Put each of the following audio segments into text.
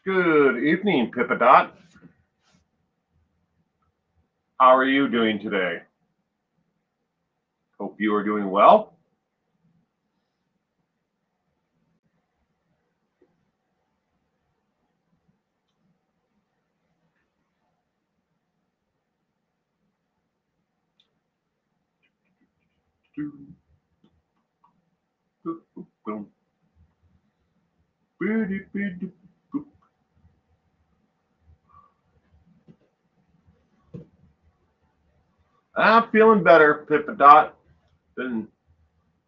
Good evening, Pippadot. How are you doing today? Hope you are doing well. I'm feeling better, Pippadot. Been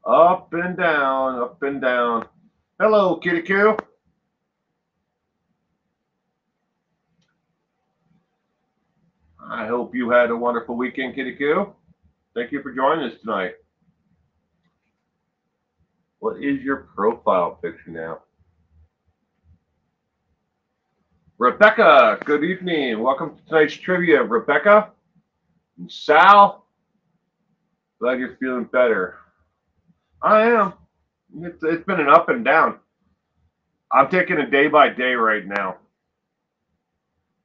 up and down, up and down. Hello, Kitty Coo. I hope you had a wonderful weekend, Kitty Coo. Thank you for joining us tonight. What is your profile picture now? Rebecca, good evening. Welcome to tonight's trivia, Rebecca. And Sal, glad you're feeling better. I am. It's been an up and down. I'm taking it day by day right now.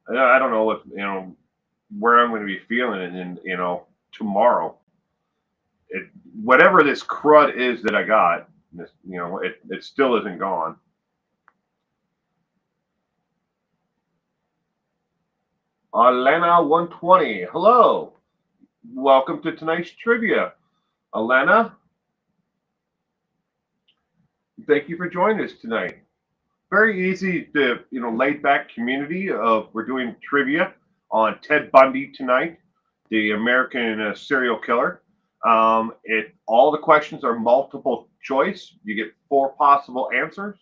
I don't know where I'm going to be feeling it in tomorrow. It whatever this crud is that I got, it still isn't gone. Alana 120, hello, welcome to tonight's trivia. Alana, thank you for joining us tonight. Very easy to laid back community of we're doing trivia on Ted Bundy tonight, the American serial killer. It all the questions are multiple choice. You get four possible answers.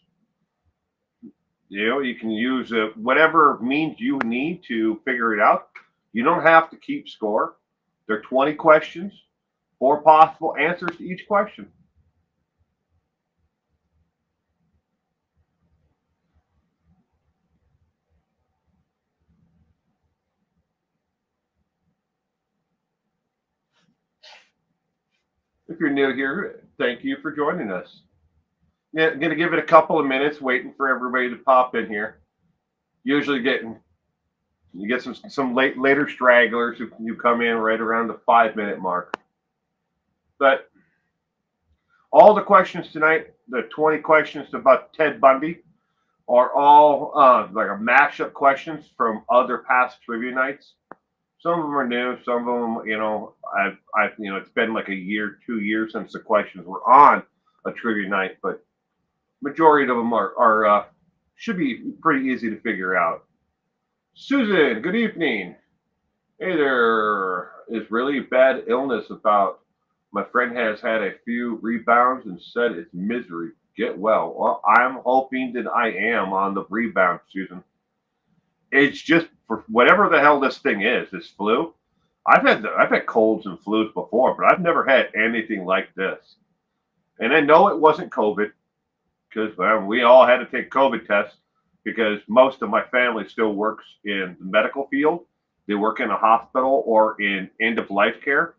You can use whatever means you need to figure it out. You don't have to keep score. There are 20 questions, four possible answers to each question. If you're new here, thank you for joining us. Yeah, I'm gonna give it a couple of minutes, waiting for everybody to pop in here. Usually getting you get some later stragglers who come in right around the 5 minute mark. But all the questions tonight, the 20 questions about Ted Bundy, are all like a mashup questions from other past trivia nights. Some of them are new. Some of them, it's been like a year, 2 years since the questions were on a trivia night, but majority of them are should be pretty easy to figure out. Susan, good evening. Hey, there is really bad illness about. My friend has had a few rebounds and said it's misery. Get well. Well, I'm hoping that I am on the rebound, Susan. It's just for whatever the hell this thing is, this flu. I've had colds and flus before, but I've never had anything like this. And I know it wasn't COVID because we all had to take COVID tests because most of my family still works in the medical field. They work in a hospital or in end of life care.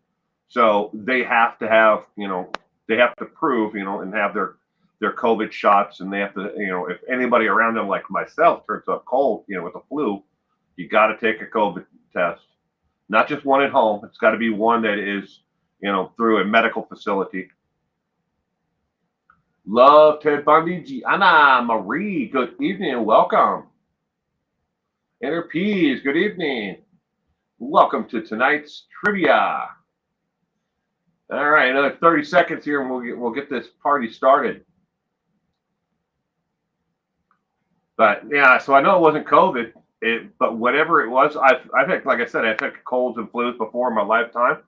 So they have to have, they have to prove, and have their COVID shots, and they have to, if anybody around them like myself turns up cold, with the flu, you got to take a COVID test. Not just one at home. It's got to be one that is, through a medical facility. Love Ted Bundy. Gianna Marie, good evening and welcome. Inner Peas, good evening. Welcome to tonight's trivia. All right, another 30 seconds here, and we'll get this party started. But yeah, so I know it wasn't COVID, but whatever it was, I've had, like I said, I've had colds and flus before in my lifetime,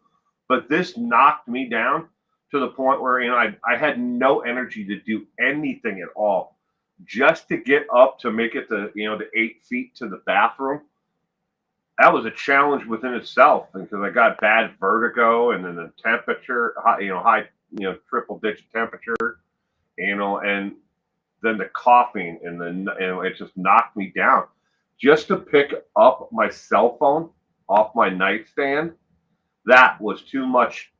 but this knocked me down to the point where I had no energy to do anything at all, just to get up to make it the 8 feet to the bathroom. That was a challenge within itself because I got bad vertigo, and then the temperature, high, triple digit temperature, and then the coughing, and then it just knocked me down. Just to pick up my cell phone off my nightstand, that was too much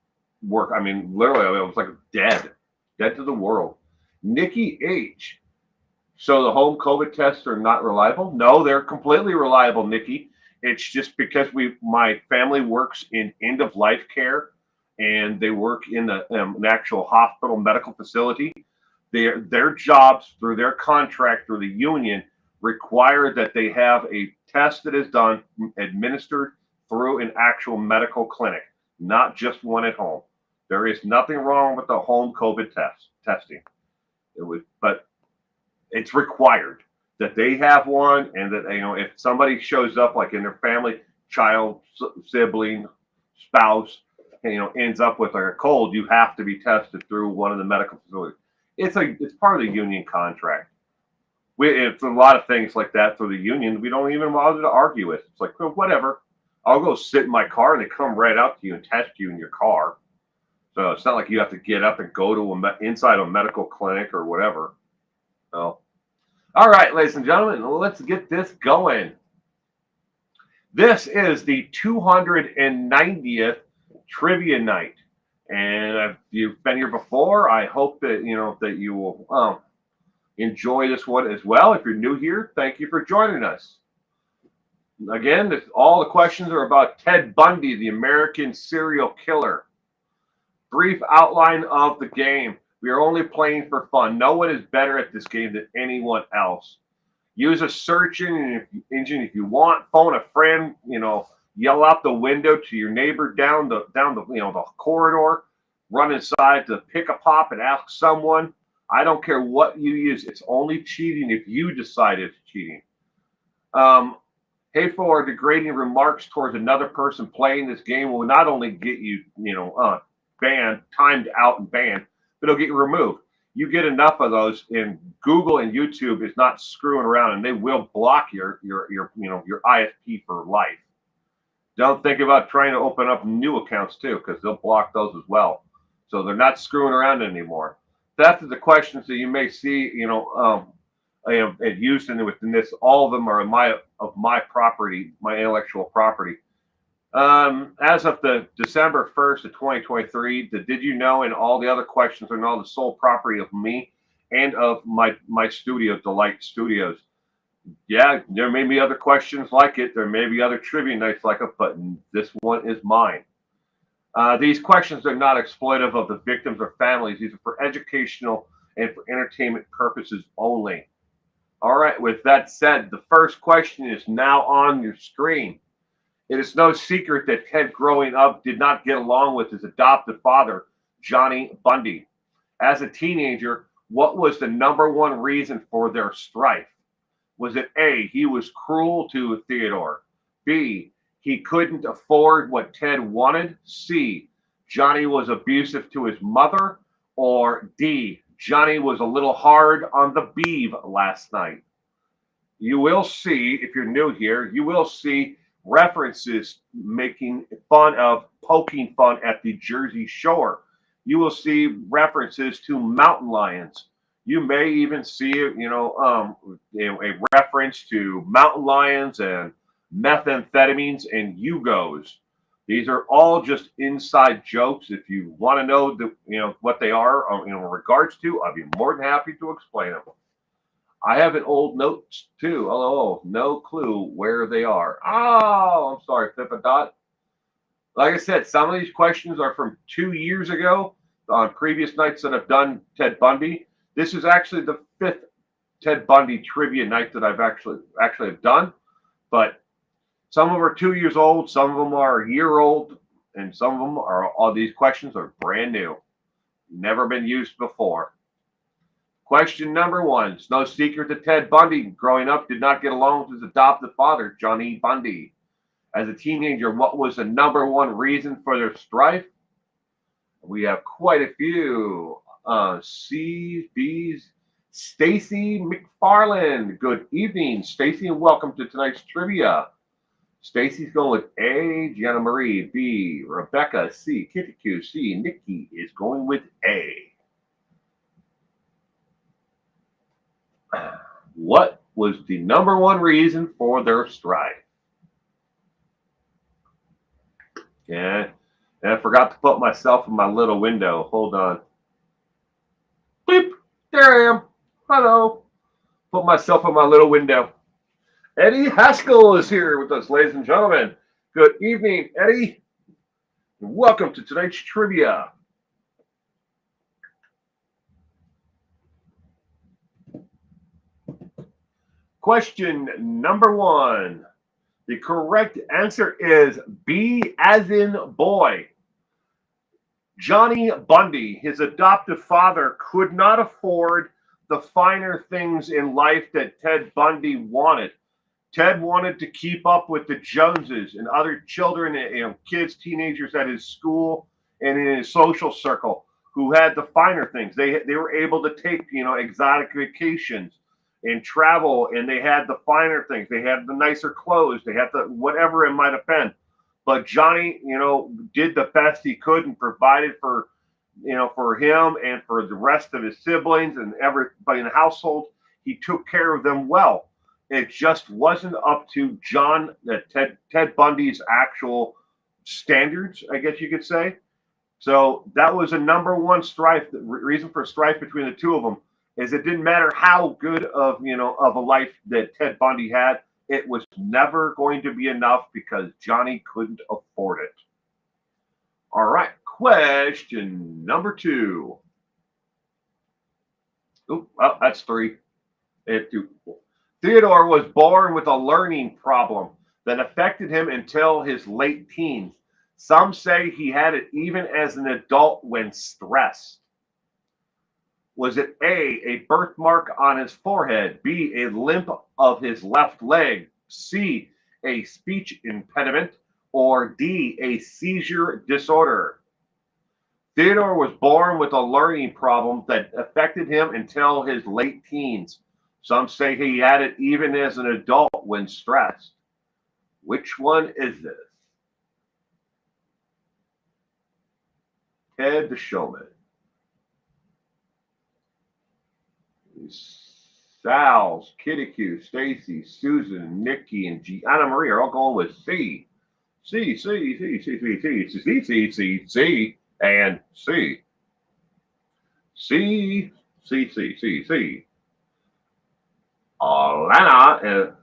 work. I mean, literally, I was like dead to the world. Nikki H, So the home COVID tests are not reliable? No, they're completely reliable, Nikki. It's just because my family works in end of life care, and they work in an actual hospital medical facility. Their jobs through their contract through the union require that they have a test that is done administered through an actual medical clinic, not just one at home. There is nothing wrong with the home COVID testing. But it's required that they have one, and that if somebody shows up like in their family, child, sibling, spouse, ends up with like a cold, you have to be tested through one of the medical facilities. It's part of the union contract. It's a lot of things like that through the union. We don't even bother to argue with. It's like, well, whatever. I'll go sit in my car and they come right out to you and test you in your car. So it's not like you have to get up and go to inside a medical clinic or whatever. So, all right, ladies and gentlemen, let's get this going. This is the 290th trivia night, and if you've been here before, I hope that you will enjoy this one as well. If you're new here, thank you for joining us. Again, all the questions are about Ted Bundy, the American serial killer. Brief outline of the game. We are only playing for fun. No one is better at this game than anyone else. Use a search engine if you want. Phone a friend. Yell out the window to your neighbor down the the corridor. Run inside to pick a pop and ask someone. I don't care what you use. It's only cheating if you decide it's cheating. Hateful or degrading remarks towards another person playing this game will not only get you banned, timed out and banned, but it'll get you removed. You get enough of those, and Google and YouTube is not screwing around, and they will block your ISP for life. Don't think about trying to open up new accounts too, because they'll block those as well. So they're not screwing around anymore. That's the questions that you may see, used within this. All of them are of my property, my intellectual property. As of the December 1st of 2023, the did you know and all the other questions are now the sole property of me and of my studio, Delight Studios. Yeah, there may be other questions like it. There may be other trivia nights like it, but this one is mine. These questions are not exploitive of the victims or families. These are for educational and for entertainment purposes only. All right, with that said, the first question is now on your screen. It is no secret that Ted, growing up, did not get along with his adoptive father, Johnny Bundy. As a teenager, what was the number one reason for their strife? Was it A, he was cruel to Theodore? B, he couldn't afford what Ted wanted? C, Johnny was abusive to his mother? Or D, Johnny was a little hard on the beeve last night? You will see, if you're new here, you will see references making fun of, poking fun at the Jersey Shore. You will see references to mountain lions. You may even see, a reference to mountain lions and methamphetamines and Yugos. These are all just inside jokes. If you want to know what they are in regards to, I'll be more than happy to explain them. I have an old notes too. Oh, no clue where they are. Oh, I'm sorry, Dot. Like I said, some of these questions are from 2 years ago on previous nights that I've done Ted Bundy. This is actually the 5th Ted Bundy trivia night that I've actually have done. But some of them are 2 years old, some of them are a year old, and some of them are, all these questions are brand new. Never been used before. Question number 1. It's no secret that Ted Bundy, growing up, did not get along with his adoptive father, Johnny Bundy. As a teenager, what was the number one reason for their strife? We have quite a few. C's, B's. Stacy McFarland. Good evening, Stacy, and welcome to tonight's trivia. Stacy's going with A. Gianna Marie. B. Rebecca. C. Kitty Q. C. Nikki is going with A. What was the number one reason for their strife? Yeah, and I forgot to put myself in my little window. Hold on. Beep. There I am. Hello. Put myself in my little window. Eddie Haskell is here with us, ladies and gentlemen. Good evening, Eddie. And welcome to tonight's trivia. Question number 1. The correct answer is B as in boy. Johnny Bundy, his adoptive father, could not afford the finer things in life that Ted Bundy wanted. Ted wanted to keep up with the Joneses and other children, kids, teenagers at his school and in his social circle who had the finer things. They were able to take, exotic vacations and travel, and they had the finer things. They had the nicer clothes. They had the whatever it might have been. But Johnny, did the best he could and provided for, for him and for the rest of his siblings and everybody in the household. He took care of them well. It just wasn't up to Ted Bundy's actual standards, I guess you could say. So that was a number one strife. The reason for strife between the two of them is it didn't matter how good of a life that Ted Bundy had. It was never going to be enough because Johnny couldn't afford it. All right, question number 2. Oh, well, that's 3. Theodore was born with a learning problem that affected him until his late teens. Some say he had it even as an adult when stressed. Was it A birthmark on his forehead, B, a limp of his left leg, C, a speech impediment, or D, a seizure disorder? Theodore was born with a learning problem that affected him until his late teens. Some say he had it even as an adult when stressed. Which one is this? Ted the Showman. Sal's, Kitty Q, Stacy, Susan, Nikki, and Gianna Marie are all going with C. C, C, C, C, C, C, C, C, C, C, C, and C. C, C, C, C, C. Alana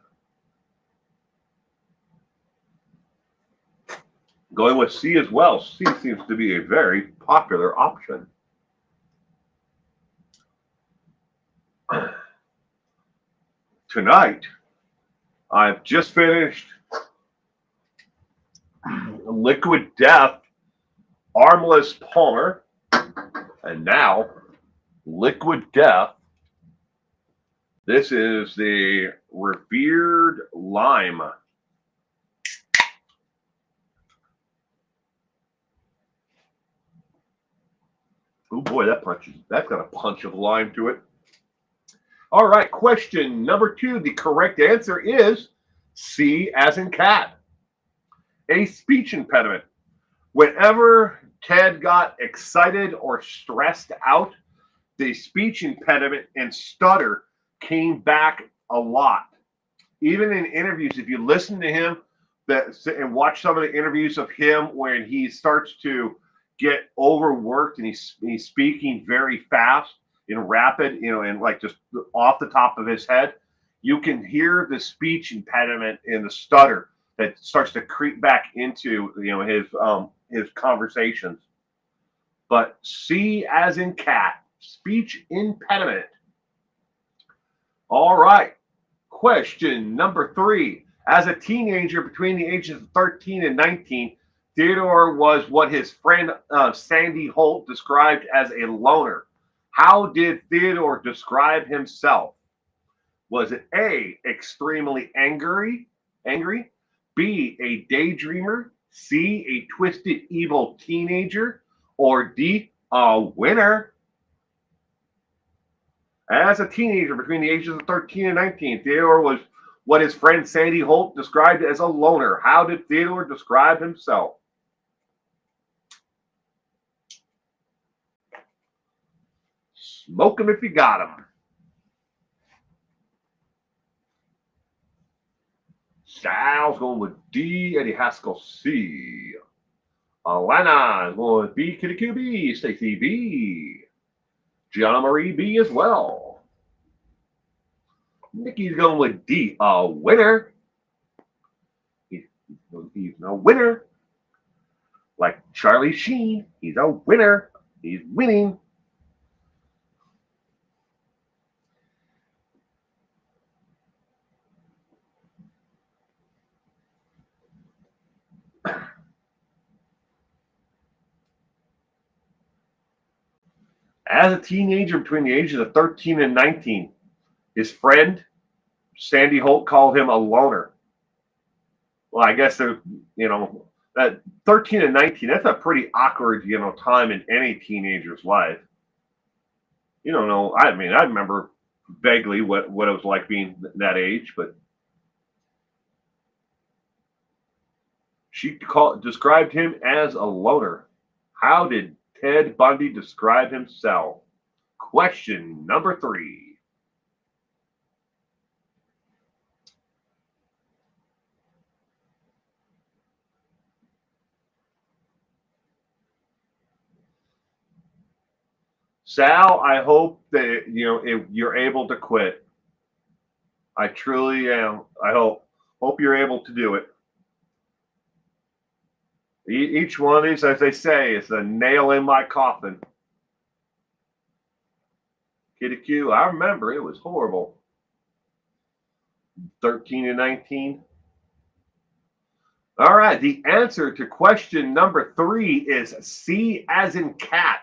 going with C as well. C seems to be a very popular option. Tonight, I've just finished Liquid Death, Armless Palmer, and now Liquid Death. This is the Revered Lime. Oh boy, that's got a punch of lime to it. All right, question number 2. The correct answer is C as in cat. A speech impediment. Whenever Ted got excited or stressed out, the speech impediment and stutter came back a lot. Even in interviews, if you listen to him and watch some of the interviews of him when he starts to get overworked and he's speaking very fast and rapid, and like just off the top of his head, you can hear the speech impediment and the stutter that starts to creep back into his conversations. But C as in cat, speech impediment. All right. Question number 3. As a teenager between the ages of 13 and 19, Theodore was what his friend Sandy Holt described as a loner. How did Theodore describe himself? Was it A, extremely angry, B, a daydreamer, C, a twisted evil teenager, or D, a winner? As a teenager between the ages of 13 and 19, Theodore was what his friend Sandy Holt described as a loner. How did Theodore describe himself? Smoke him if you got him. Sal's going with D. Eddie Haskell, C. Alana is going with B. Kitty Q, B. Stacy, B. Gianna Marie, B as well. Nikki's going with D, a winner. He's, he's a winner. Like Charlie Sheen, he's a winner. He's winning. As a teenager between the ages of 13 and 19, his friend, Sandy Holt, called him a loner. Well, I guess that 13 and 19, that's a pretty awkward, time in any teenager's life. You don't know. I mean, I remember vaguely what it was like being that age, but described him as a loner. How did Ted Bundy describe himself? Question number 3. Sal, I hope that if you're able to quit. I truly am. I hope you're able to do it. Each one of these, as they say, is a nail in my coffin. Kitty Q, I remember it was horrible. 13 and 19. All right, the answer to question number 3 is C as in cat.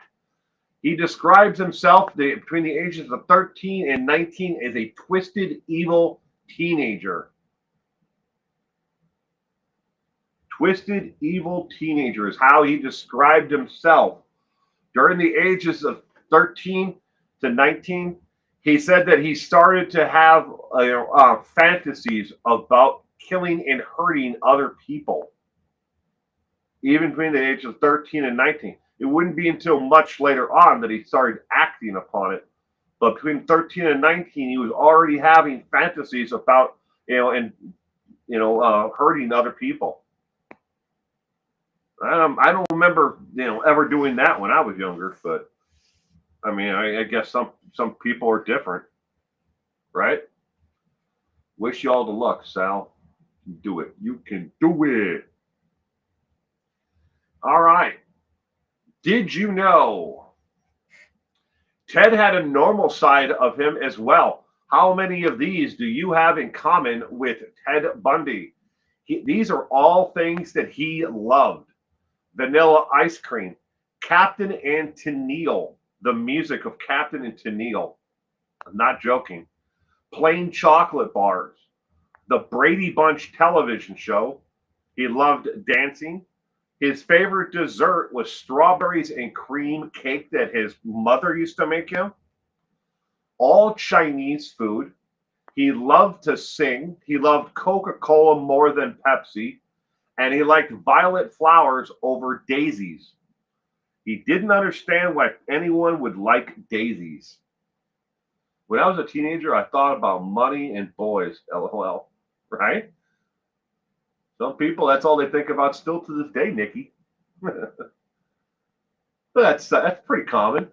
He describes himself between the ages of 13 and 19 as a twisted, evil teenager. Twisted, evil teenager is how he described himself. During the ages of 13 to 19, he said that he started to have fantasies about killing and hurting other people. Even between the ages of 13 and 19. It wouldn't be until much later on that he started acting upon it. But between 13 and 19, he was already having fantasies about, hurting other people. I don't remember, ever doing that when I was younger. But I mean, I guess some people are different, right? Wish you all the luck, Sal. Do it. You can do it. All right. Did you know Ted had a normal side of him as well? How many of these do you have in common with Ted Bundy? These are all things that he loved. Vanilla ice cream, Captain and Tennille, the music of Captain and Tennille. I'm not joking. Plain chocolate bars, the Brady Bunch television show. He loved dancing. His favorite dessert was strawberries and cream cake that his mother used to make him. All Chinese food. He loved to sing. He loved Coca-Cola more than Pepsi. And he liked violet flowers over daisies. He didn't understand why anyone would like daisies. When I was a teenager, I thought about money and boys, LOL, right? Some people, that's all they think about still to this day, Nikki. that's pretty common.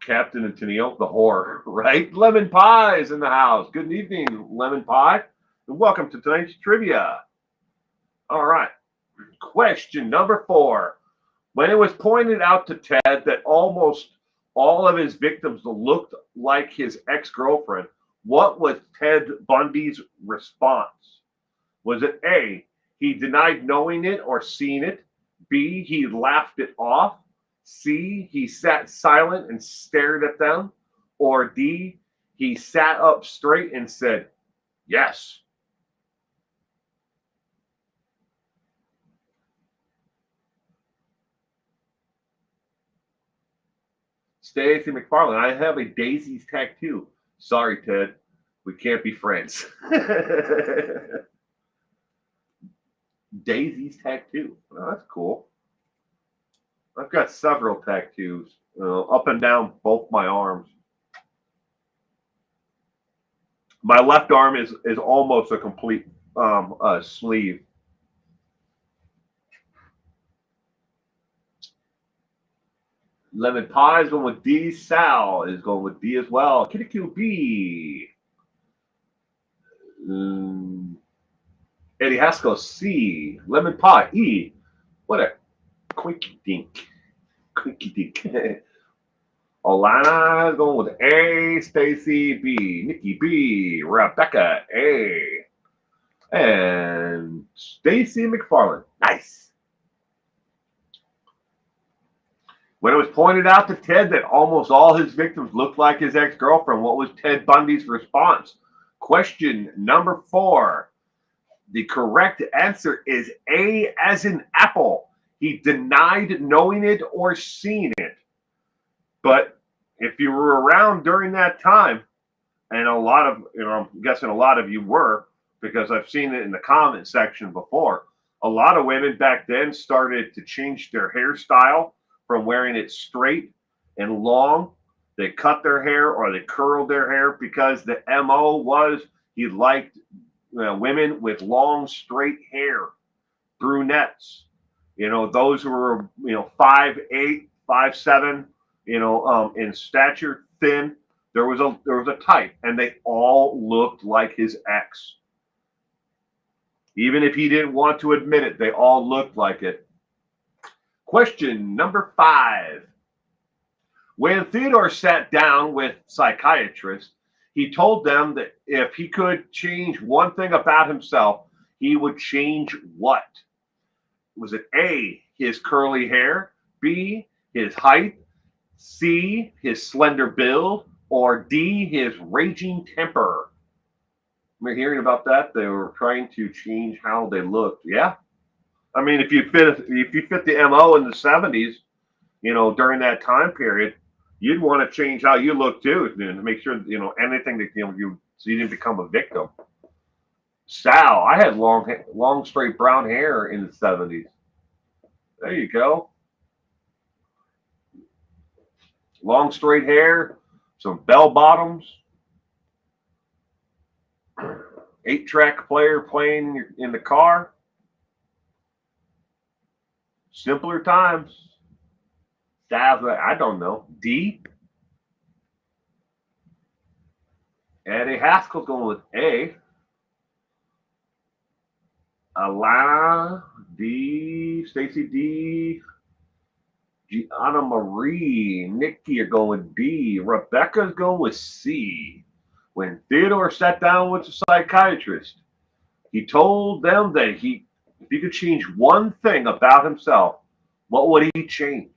Captain and Tennille, the whore, right? Lemon Pie is in the house. Good evening, Lemon Pie. And welcome to tonight's trivia. All right. Question number 4. When it was pointed out to Ted that almost all of his victims looked like his ex-girlfriend, what was Ted Bundy's response? Was it A, he denied knowing it or seeing it? B, he laughed it off? C, he sat silent and stared at them? Or D, he sat up straight and said, yes? Stacey McFarland, I have a Daisy's tattoo. Sorry, Ted. We can't be friends. Daisy's tattoo. Oh, that's cool. I've got several tattoos, up and down both my arms. My left arm is almost a complete sleeve. Lemon Pie is going with D. Sal is going with D as well. Kitty QB. Mm, Eddie Haskell C. Lemon Pie E. What a quinky dink. Quinky dink. Alana is going with A. Stacy B. Nikki B. Rebecca A. And Stacy McFarland. Nice. When it was pointed out to Ted that almost all his victims looked like his ex-girlfriend, what was Ted Bundy's response? Question number 4. The correct answer is A as in apple. He denied knowing it or seeing it. But if you were around during that time, and a lot of, I'm guessing a lot of you were, because I've seen it in the comment section before, a lot of women back then started to change their hairstyle from wearing it straight and long. They cut their hair or they curled their hair because the MO was he liked women with long, straight hair, brunettes, those who were, 5'8", 5'7", in stature, thin. There was a type, and they all looked like his ex. Even if he didn't want to admit it, they all looked like it. Question number 5. When Theodore sat down with psychiatrists, he told them that if he could change one thing about himself, he would change what? Was it A, his curly hair, B, his height, C, his slender build, or D, his raging temper? We're hearing about that. They were trying to change how they looked. Yeah. I mean, if you fit the MO in the 70s, during that time period, you'd want to change how you look too, to make sure anything that so you didn't become a victim. Sal, I had long straight brown hair in the 70s. There you go. Long straight hair, some bell bottoms, 8-track player playing in the car. Simpler times. I don't know. D. Eddie Haskell's going with A. Alana D. Stacy D. Gianna Marie. Nikki are going with B. Rebecca's going with C. When Theodore sat down with the psychiatrist, he told them that if he could change one thing about himself, what would he change?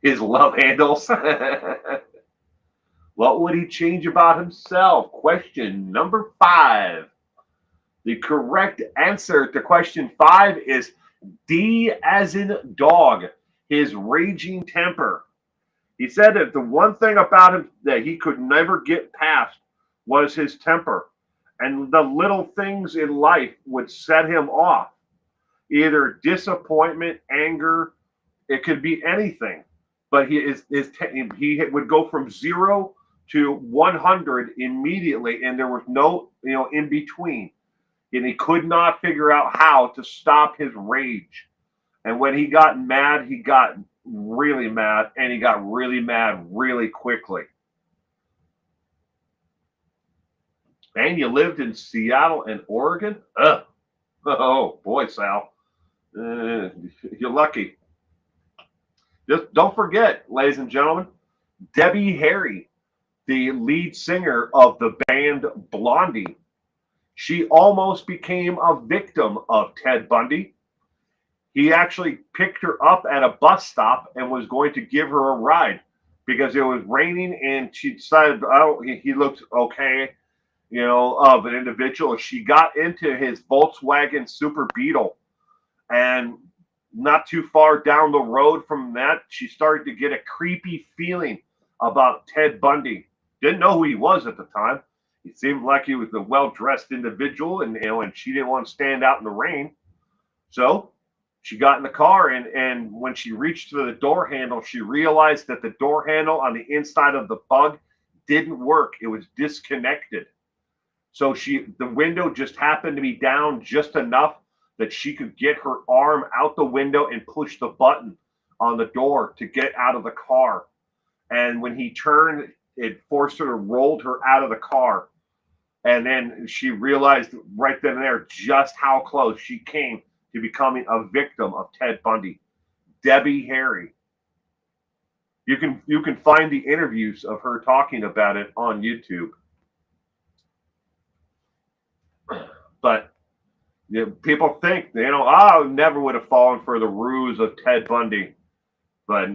His love handles. What would he change about himself? Question number 5. The correct answer to question 5 is D as in dog, his raging temper. He said that the one thing about him that he could never get past was his temper. And the little things in life would set him off. Either disappointment, anger, it could be anything. But he would go from 0 to 100 immediately, and there was no in between. And he could not figure out how to stop his rage. And when he got mad, he got really mad, and he got really mad really quickly. And you lived in Seattle and Oregon? Ugh. Oh, boy, Sal. You're lucky. Just don't forget, ladies and gentlemen, Debbie Harry, the lead singer of the band Blondie. She almost became a victim of Ted Bundy. He actually picked her up at a bus stop and was going to give her a ride because it was raining, and she decided, he looked okay, of an individual. She got into his Volkswagen Super Beetle, and not too far down the road from that, she started to get a creepy feeling about Ted Bundy. Didn't know who he was at the time. He seemed like he was a well-dressed individual, and and she didn't want to stand out in the rain. So she got in the car, and when she reached for the door handle, she realized that the door handle on the inside of the Bug didn't work. It was disconnected. So the window just happened to be down just enough that she could get her arm out the window and push the button on the door to get out of the car. And when he turned, it forced her to roll her out of the car. And then she realized right then and there just how close she came to becoming a victim of Ted Bundy. Debbie Harry. You can find the interviews of her talking about it on YouTube. But people think, I never would have fallen for the ruse of Ted Bundy. But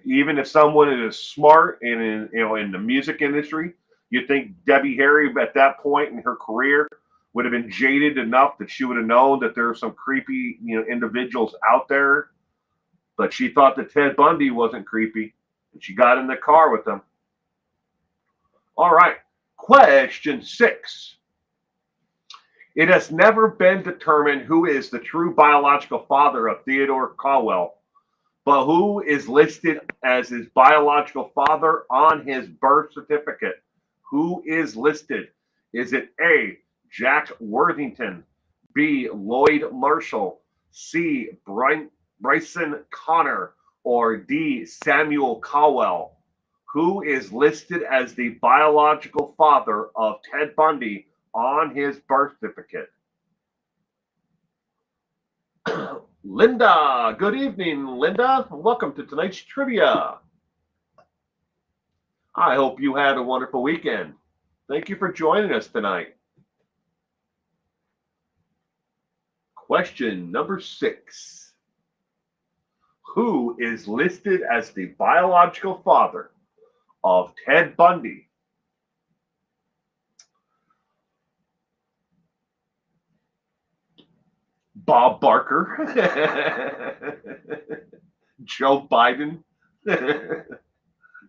even if someone is smart and in the music industry, you think Debbie Harry at that point in her career would have been jaded enough that she would have known that there are some creepy individuals out there. But she thought that Ted Bundy wasn't creepy, and she got in the car with him. All right, question 6. It has never been determined who is the true biological father of Theodore Caldwell, but who is listed as his biological father on his birth certificate? Who is listed? Is it A, Jack Worthington, B, Lloyd Marshall, C, Bryson Connor, or D, Samuel Caldwell? Who is listed as the biological father of Ted Bundy on his birth certificate? Linda, good evening, Linda. Welcome to tonight's trivia. I hope you had a wonderful weekend. Thank you for joining us tonight. Question number 6. Who is listed as the biological father of Ted Bundy? Bob Barker, Joe Biden.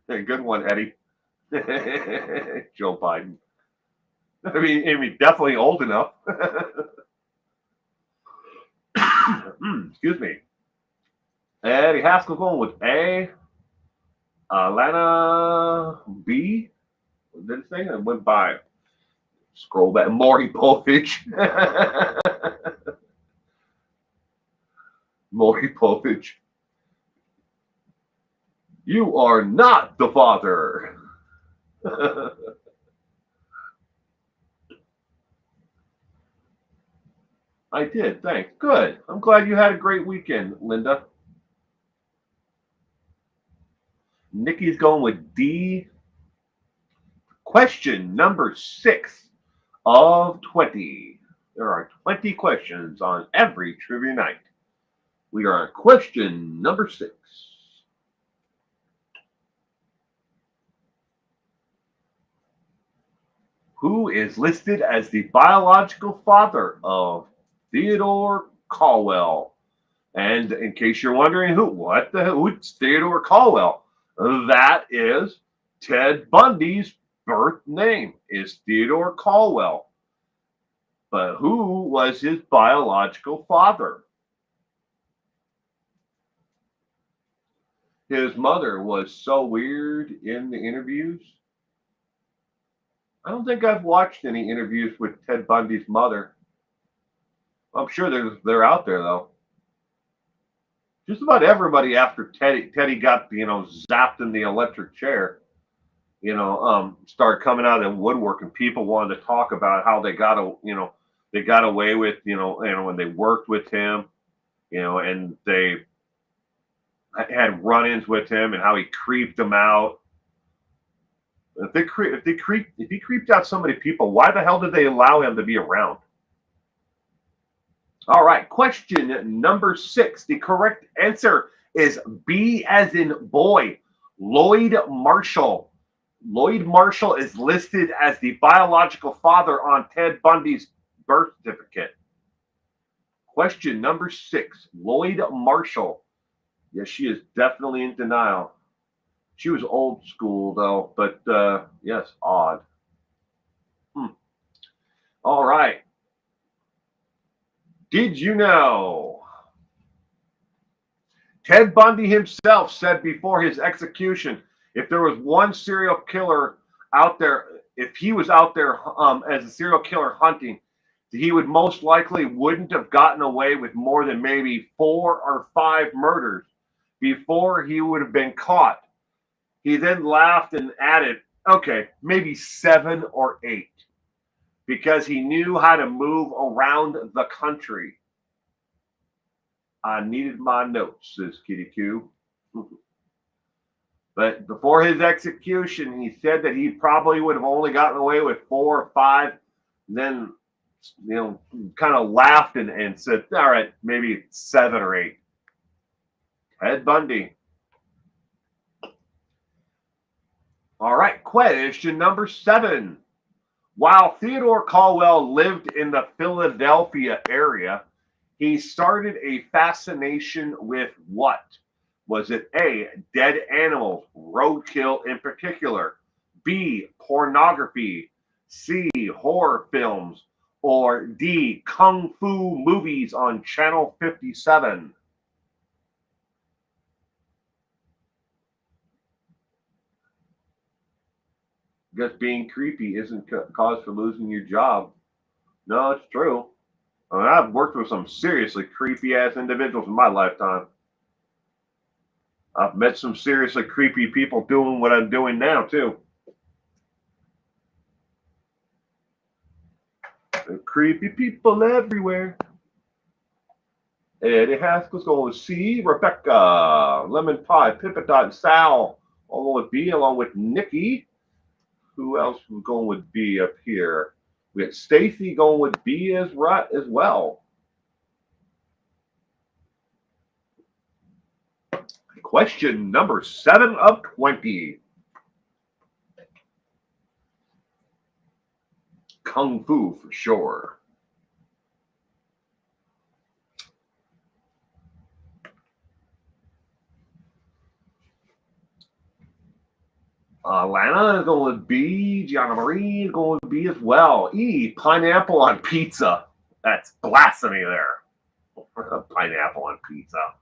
Good one, Eddie. Joe Biden. I mean, definitely old enough. Excuse me. Eddie Haskell going with A. Alana B. What did it say? I went by. Scroll back. Maury Povich. Maury Povich. You are not the father. I did, thanks. Good. I'm glad you had a great weekend, Linda. Nikki's going with D. Question number 6 of 20. There are 20 questions on every trivia night. We are on question number 6. Who is listed as the biological father of Theodore Caldwell? And in case you're wondering who's Theodore Caldwell? That is Ted Bundy's birth name is Theodore Caldwell. But who was his biological father? His mother was so weird in the interviews. I don't think I've watched any interviews with Ted Bundy's mother. I'm sure they're out there though. Just about everybody after Teddy got zapped in the electric chair, started coming out of the woodwork, and people wanted to talk about how they got away with when they worked with him, and they had run-ins with him and how he creeped them out. If he creeped out so many people, why the hell did they allow him to be around? All right, question number 6. The correct answer is B as in boy, Lloyd Marshall. Lloyd Marshall is listed as the biological father on Ted Bundy's birth certificate. Question number 6, Lloyd Marshall. Yes, she is definitely in denial. She was old school, though, but yes, odd. All right. Did you know? Ted Bundy himself said before his execution, if there was one serial killer out there, if he was out there as a serial killer hunting, he would most likely wouldn't have gotten away with more than maybe 4 or 5 murders before he would have been caught. He then laughed and added, okay, maybe 7 or 8, because he knew how to move around the country. I needed my notes, says Kitty Coo. But before his execution, he said that he probably would have only gotten away with 4 or 5. Then, kind of laughed and said, all right, maybe 7 or 8. Ted Bundy. All right, question number 7. While Theodore Caldwell lived in the Philadelphia area, he started a fascination with what? Was it A, dead animals, roadkill in particular, B, pornography, C, horror films, or D, kung fu movies on Channel 57? Guess being creepy isn't cause for losing your job. No, it's true. I mean, I've worked with some seriously creepy ass individuals in my lifetime. I've met some seriously creepy people doing what I'm doing now, too. There are creepy people everywhere. Eddie Haskell's going with C. Rebecca, Lemon Pie, Pippa Dot, Sal, along with B, along with Nikki. Who else was going with B up here? We had Stacy going with B as well. Question number 7 of 20. Kung Fu for sure. Lana is going with B. Gianna Marie is going with B as well. E. Pineapple on pizza. That's blasphemy there. Pineapple on pizza.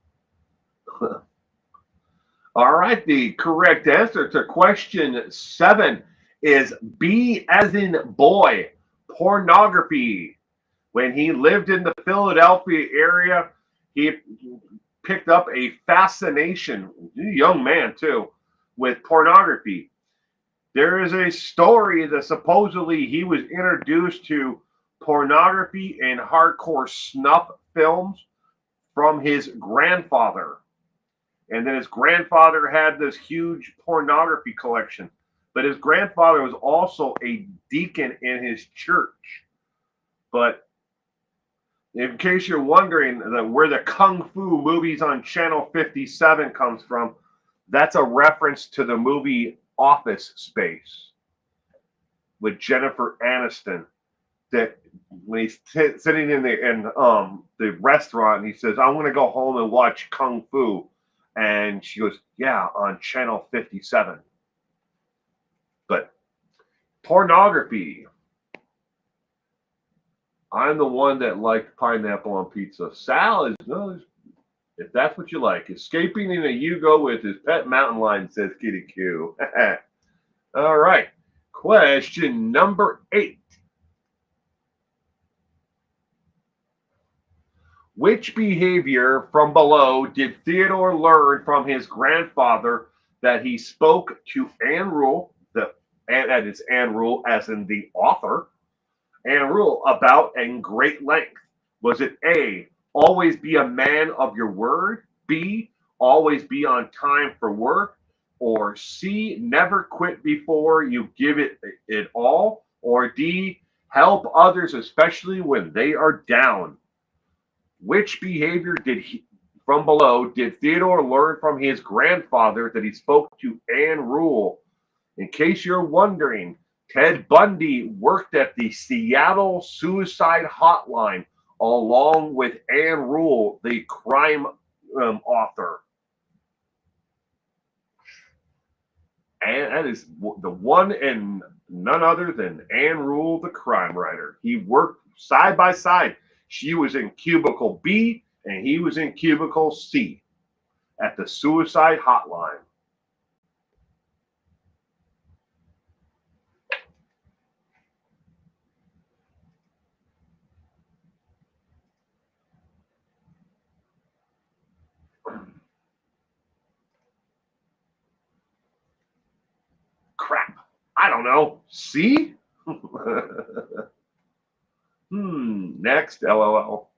All right, the correct answer to question 7 is B as in boy, pornography. When he lived in the Philadelphia area, he picked up a fascination, young man too, with pornography. There is a story that supposedly he was introduced to pornography and hardcore snuff films from his grandfather. And then his grandfather had this huge pornography collection. But his grandfather was also a deacon in his church. But in case you're wondering where the Kung Fu movies on Channel 57 comes from, that's a reference to the movie Office Space with Jennifer Aniston. That when he's sitting in the restaurant, and he says, "I'm going to go home and watch Kung Fu," and she goes, "Yeah, on Channel 57." But pornography. I'm the one that liked pineapple on pizza. Sal is no, if that's what you like. Escaping in a Yugo with his pet mountain lion, says Kitty Q. All right. Question number 8. Which behavior from below did Theodore learn from his grandfather that he spoke to Anne Rule, that is Anne Rule as in the author, Anne Rule, about in great length? Was it A, always be a man of your word, B, always be on time for work, or C, never quit before you give it all, or D, help others especially when they are down? Which behavior from below did Theodore learn from his grandfather that he spoke to Anne Rule? In case you're wondering, Ted Bundy worked at the Seattle Suicide Hotline along with Anne Rule, the crime author. And that is the one and none other than Anne Rule, the crime writer. He worked side by side. She was in cubicle B and he was in cubicle C at the suicide hotline. don't know. C? Next, LOL.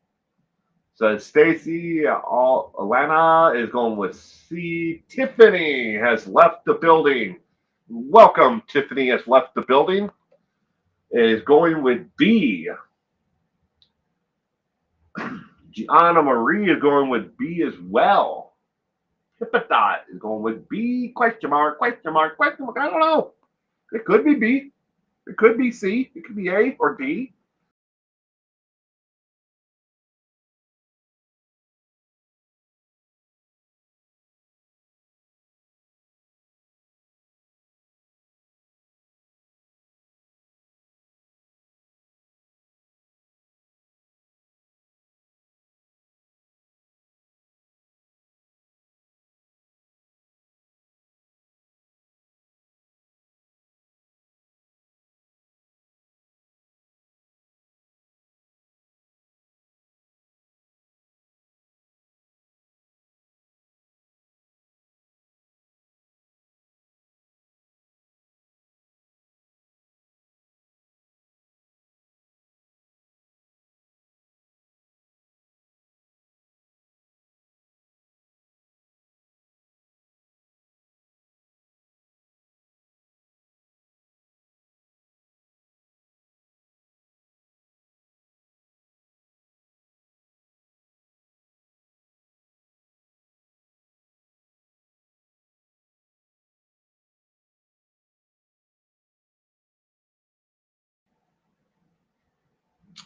So Stacy, Alana is going with C. Tiffany has left the building. Welcome, Tiffany has left the building. Is going with B. Gianna Marie is going with B as well. Hippodot is going with B, question mark, question mark, question mark. I don't know. It could be B. It could be C. It could be A or D.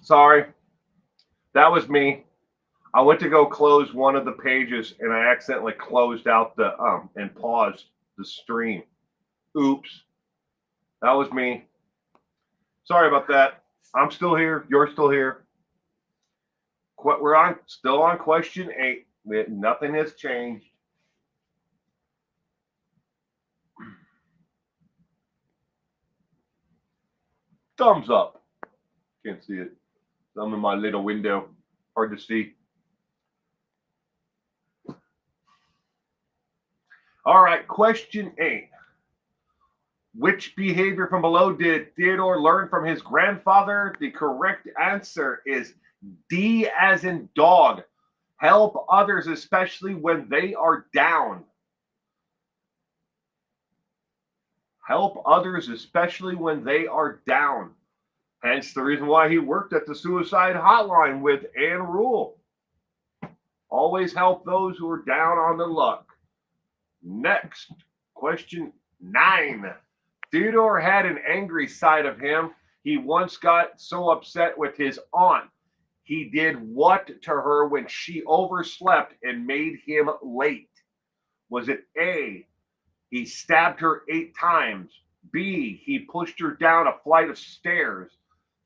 Sorry, that was me. I went to go close one of the pages and I accidentally closed out the and paused the stream. Oops, that was me. Sorry about that. I'm still here. You're still here. We're still on question 8. Nothing has changed. Thumbs up. Can't see it. I'm in my little window. Hard to see. All right, question 8. Which behavior from below did Theodore learn from his grandfather? The correct answer is D as in dog. Help others, especially when they are down. Help others, especially when they are down. Hence the reason why he worked at the suicide hotline with Ann Rule. Always help those who are down on the luck. Next, question 9. Theodore had an angry side of him. He once got so upset with his aunt. He did what to her when she overslept and made him late? Was it A, he stabbed her 8 times, B, he pushed her down a flight of stairs,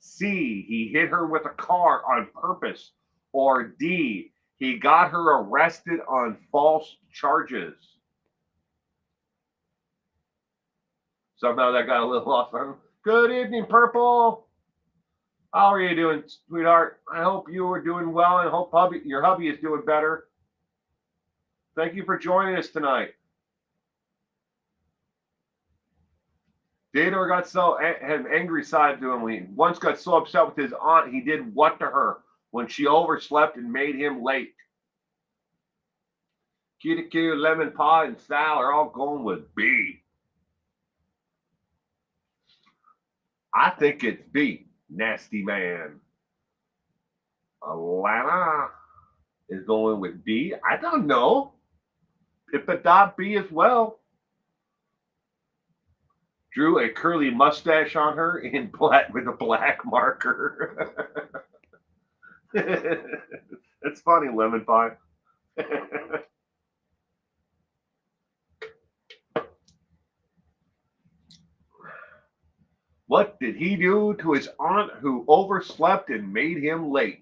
C, he hit her with a car on purpose, or D, he got her arrested on false charges? Somehow that got a little lost on him. Good evening, Purple. How are you doing, sweetheart? I hope you are doing well and hope your hubby is doing better. Thank you for joining us tonight. Theodore had an angry side to him. He once got so upset with his aunt, he did what to her when she overslept and made him late? Kitty Q, Lemon Pie, and Sal are all going with B. I think it's B. Nasty Man. Alana is going with B. I don't know. Pippa B as well. Drew a curly mustache on her in black with a black marker. It's funny, Lemon Pie. What did he do to his aunt who overslept and made him late?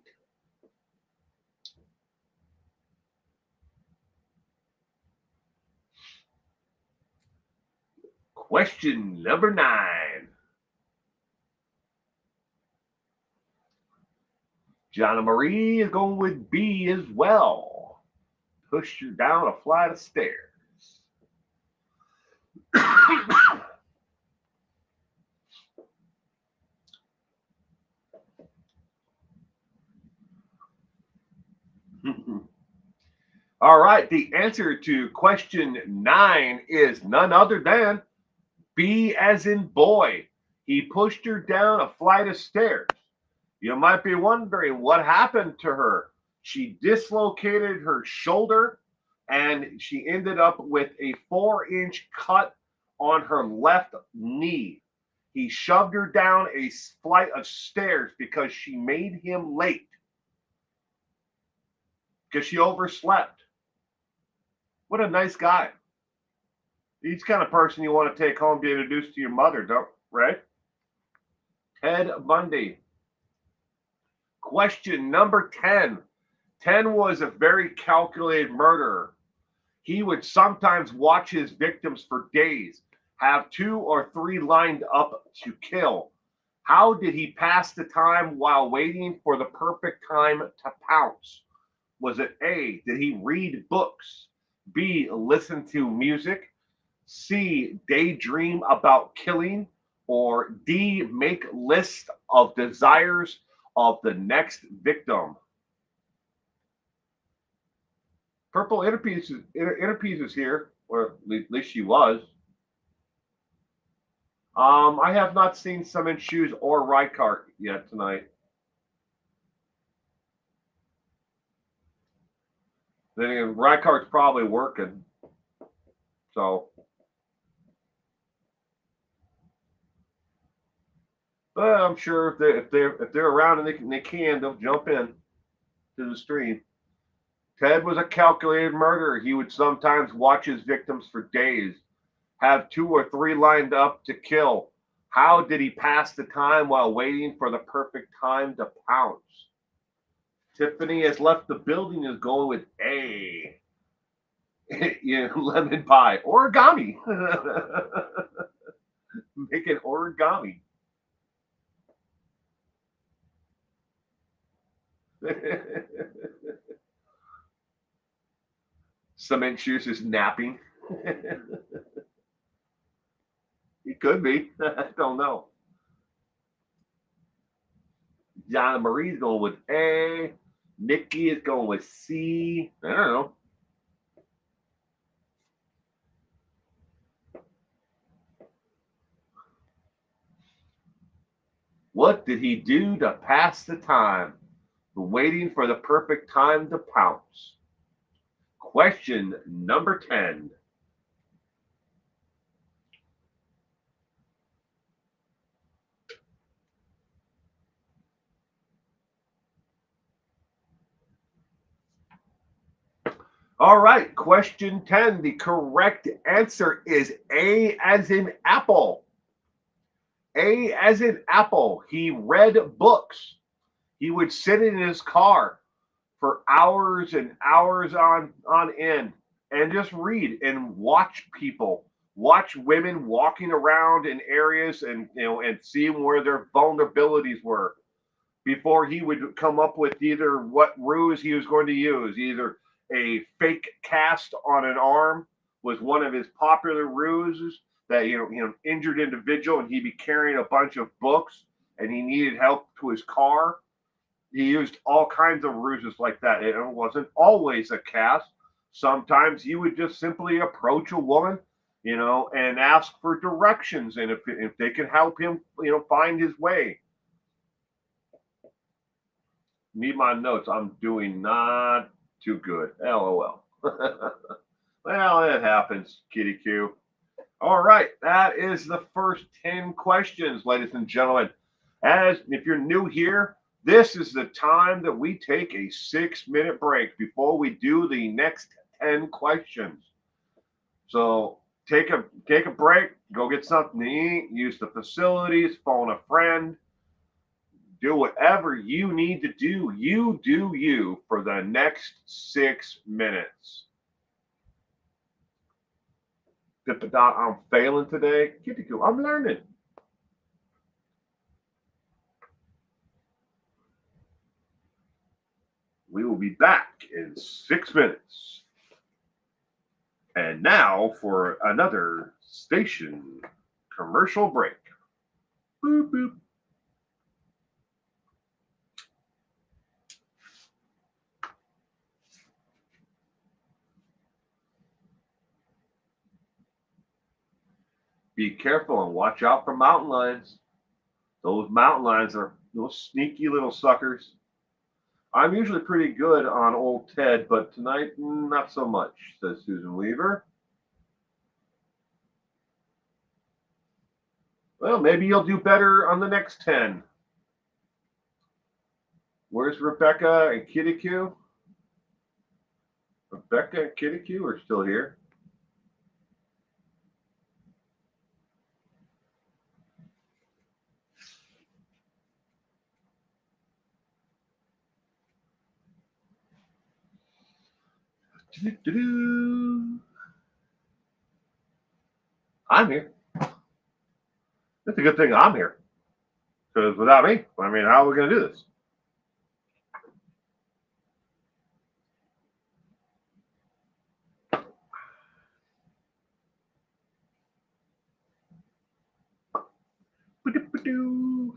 Question number 9. Gianna Marie is going with B as well. Push you down a flight of stairs. All right, the answer to question 9 is none other than B as in boy. He pushed her down a flight of stairs. You might be wondering what happened to her. She dislocated her shoulder and she ended up with a 4-inch cut on her left knee. He shoved her down a flight of stairs because she made him late because she overslept. What a nice guy. He's the kind of person you want to take home, be introduced to your mother, don't right? Ted Bundy. Question number 10. 10 was a very calculated murderer. He would sometimes watch his victims for days, have 2 or 3 lined up to kill. How did he pass the time while waiting for the perfect time to pounce? Was it A, did he read books? B, listen to music? C, daydream about killing? Or D, make list of desires of the next victim? Purple Interpiece is here, or at least she was. I have not seen Summon Shoes or Rykart yet tonight. Then again, Rykart's probably working, so. But I'm sure if they're around and they'll jump in to the stream. Ted was a calculated murderer. He would sometimes watch his victims for days, have 2 or 3 lined up to kill. How did he pass the time while waiting for the perfect time to pounce? Tiffany has left the building, is going with A. Lemon pie. Origami. Make an origami. Cement Shoes is napping. He could be. I don't know. Jana Marie's going with A. Nikki is going with C. I don't know. What did he do to pass the time? Waiting for the perfect time to pounce. Question number 10. All right, question 10. The correct answer is A as in apple. A as in apple. He read books. He would sit in his car for hours and hours on end and just read and watch people, watch women walking around in areas and seeing where their vulnerabilities were before he would come up with either what ruse he was going to use. Either a fake cast on an arm was one of his popular ruses, that injured individual and he'd be carrying a bunch of books and he needed help to his car. He used all kinds of ruses like that. It wasn't always a cast. Sometimes he would just simply approach a woman, and ask for directions, and if they could help him, find his way. Need my notes. I'm doing not too good. LOL. Well, it happens, Kitty Q. All right, that is the first 10 questions, ladies and gentlemen. As if you're new here, this is the time that we take a 6-minute break before we do the next 10 questions. So take a break, go get something to eat, use the facilities, phone a friend, do whatever you need to do. You do you for the next 6 minutes. Pippadot, I'm failing today. Kitty Coo, I'm learning. We will be back in 6 minutes. And now for another station commercial break. Boop, boop. Be careful and watch out for mountain lions. Those mountain lions are those sneaky little suckers. I'm usually pretty good on old Ted, but tonight, not so much, says Susan Weaver. Well, maybe you'll do better on the next 10. Where's Rebecca and Kitty Q? Rebecca and Kitty Q are still here. I'm here. It's a good thing I'm here. Because without me, I mean, how are we going to do this? Ba-do-ba-do.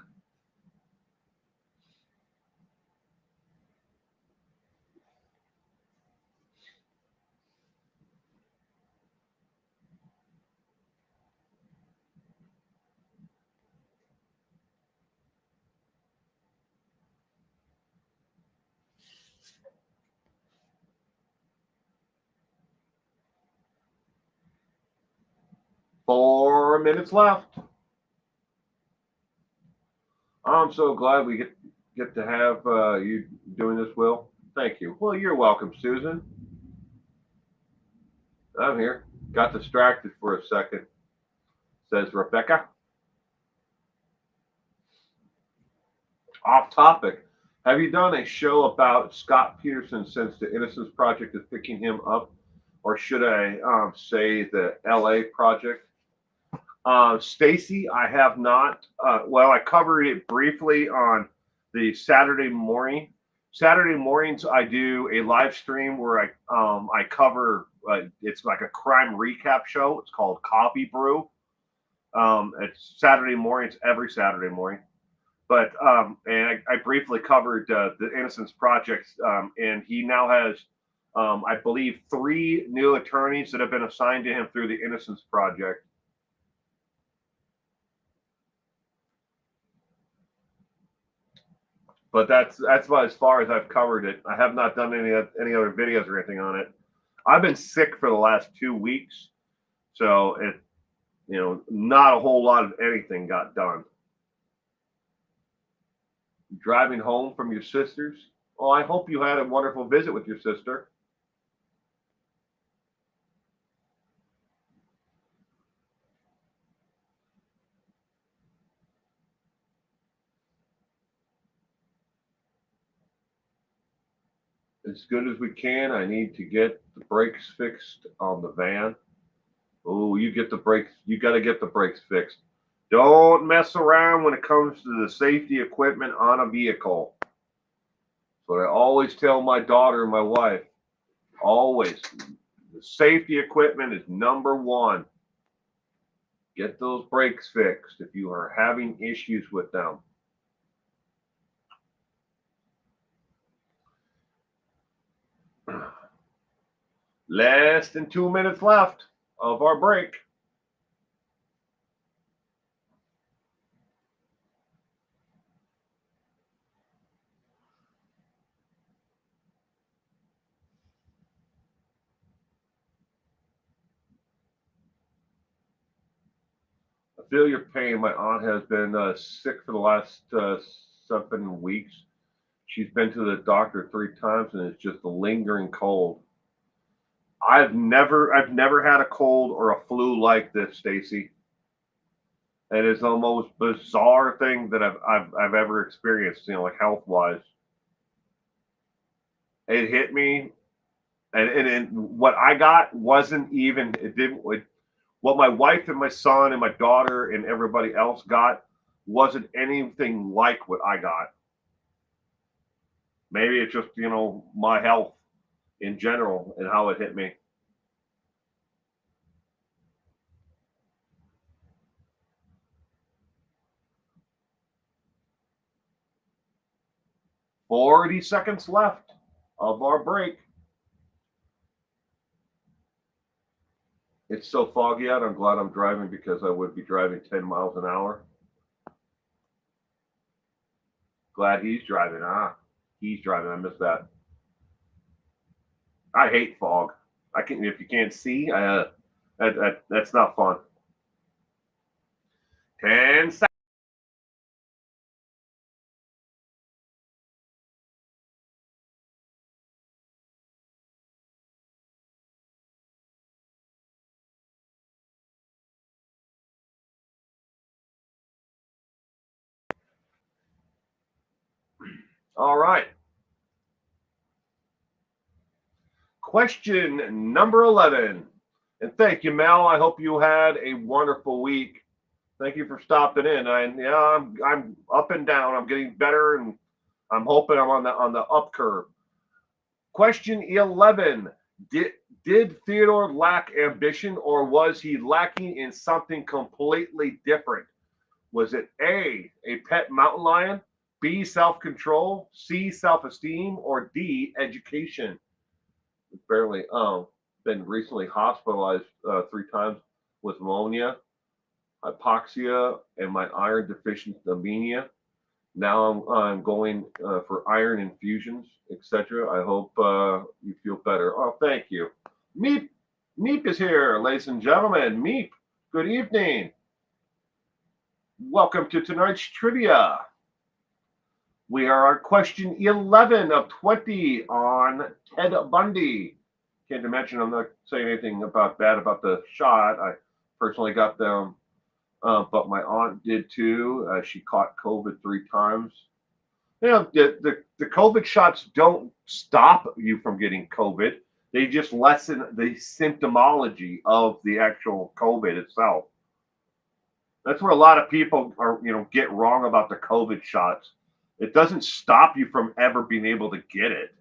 4 minutes left. I'm so glad we get to have you doing this, Will. Thank you. Well, you're welcome, Susan. I'm here. Got distracted for a second, says Rebecca. Off topic. Have you done a show about Scott Peterson since the Innocence Project is picking him up? Or should I say the LA Project? Stacy, I have not. Well, I covered it briefly on the Saturday morning. Saturday mornings, I do a live stream where I cover. It's like a crime recap show. It's called Coffee Brew. It's Saturday mornings, every Saturday morning. But and I briefly covered the Innocence Project, and he now has, I believe, 3 new attorneys that have been assigned to him through the Innocence Project. But that's about as far as I've covered it. I have not done any other videos or anything on it. I've been sick for the last 2 weeks, so it not a whole lot of anything got done. Driving home from your sister's. Well, I hope you had a wonderful visit with your sister. As good as we can. I need to get the brakes fixed on the van. Oh, you get the brakes. You got to get the brakes fixed. Don't mess around when it comes to the safety equipment on a vehicle. But I always tell my daughter and my wife, always, the safety equipment is number one. Get those brakes fixed if you are having issues with them. Less than 2 minutes left of our break. I feel your pain. My aunt has been sick for the last 7 weeks. She's been to the doctor 3 times, and it's just a lingering cold. I've never had a cold or a flu like this, Stacy. It is the most bizarre thing that I've ever experienced. Like health wise, it hit me, and what I got wasn't even. It didn't. What my wife and my son and my daughter and everybody else got wasn't anything like what I got. Maybe it's just my health in general and how it hit me. 40 seconds left of our break. It's so foggy out. I'm glad I'm driving because I would be driving 10 miles an hour. Glad he's driving. He's driving. I missed that. I hate fog. I can if you can't see, that's not fun. 10 seconds. All right. Question number 11. And thank you, Mel. I hope you had a wonderful week. Thank you for stopping in. I'm up and down. I'm getting better, and I'm hoping I'm on the up curve. Question 11. Did did Theodore lack ambition, or was he lacking in something completely different? Was it a pet mountain lion, B, self control, C, self esteem, or D, education? Apparently, been recently hospitalized 3 times with pneumonia, hypoxia, and my iron deficient anemia. Now I'm going for iron infusions, etc. I hope you feel better. Oh, thank you. Meep, Meep is here, ladies and gentlemen. Meep, good evening. Welcome to tonight's trivia. We are on question 11 of 20 on Ted Bundy. Can't mention I'm not saying anything about bad about the shot. I personally got them, but my aunt did too. She caught COVID 3 times. You know, the COVID shots don't stop you from getting COVID. They just lessen the symptomology of the actual COVID itself. That's where a lot of people are, get wrong about the COVID shots. It doesn't stop you from ever being able to get it.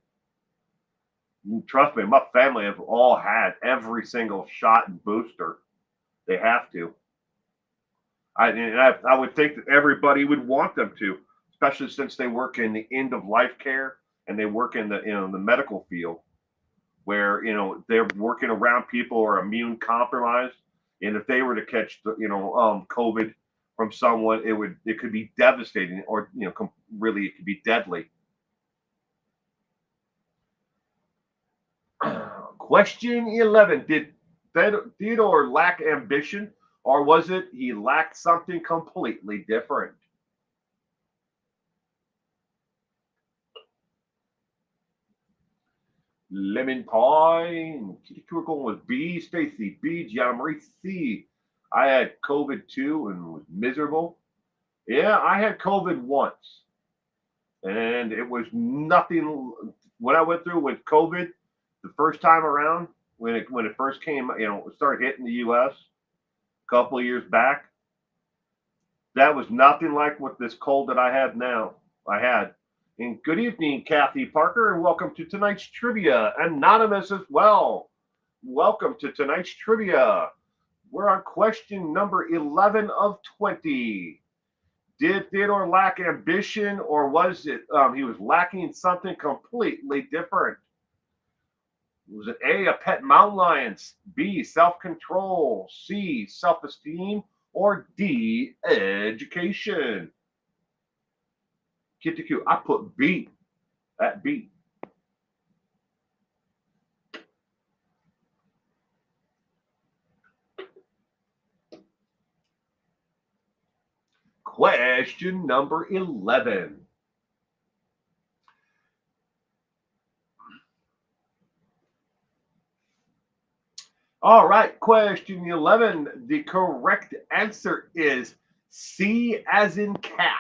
Trust me, my family have all had every single shot and booster. They have to. I would think that everybody would want them to, especially since they work in the end of life care and they work in the medical field where they're working around people who are immune compromised, and if they were to catch the COVID from someone, it could be devastating, or really it could be deadly. Question 11. Did Theodore lack ambition, or was it he lacked something completely different? Lemon pie. We're going with B. Stacy. B. Gianna Marie. C. I had COVID too and was miserable. Yeah, I had COVID once, and it was nothing. What I went through with COVID the first time around, when it first came, it started hitting the U.S. a couple of years back. That was nothing like what this cold that I have now. I had. And good evening, Kathy Parker, and welcome to tonight's trivia. Anonymous as well. Welcome to tonight's trivia. We're on question number 11 of 20. Did Theodore lack ambition, or was it he was lacking something completely different? Was it A, pet mountain lion, B, self-control, C, self-esteem, or D, education? Kitty Q, I put B at B. Question number 11. All right, question 11. The correct answer is C as in cat.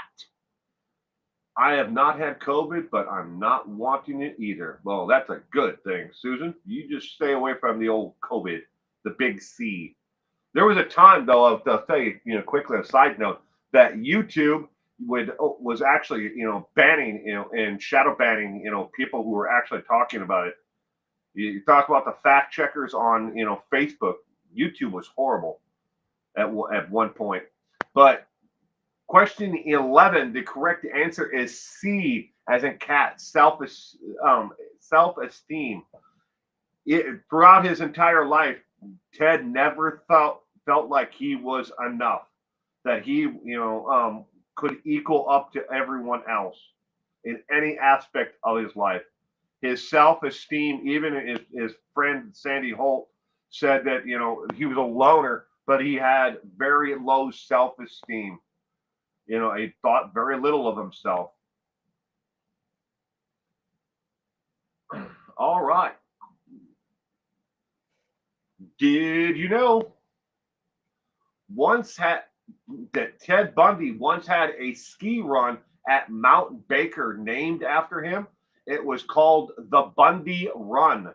I have not had COVID, but I'm not wanting it either. Well, that's a good thing, Susan. You just stay away from the old COVID, the big C. There was a time, though, I'll tell you, quickly, a side note, that YouTube was actually, banning, and shadow banning, people who were actually talking about it. You talk about the fact checkers on, Facebook. YouTube was horrible at one point. But question 11, the correct answer is C, as in cat, self-esteem. Throughout his entire life, Ted never felt like he was enough, that he, could equal up to everyone else in any aspect of his life. His self-esteem, even his friend Sandy Holt said that he was a loner, but he had very low self-esteem. He thought very little of himself. All right. Did you know once had that Ted Bundy once had a ski run at Mount Baker named after him? It was called the Bundy Run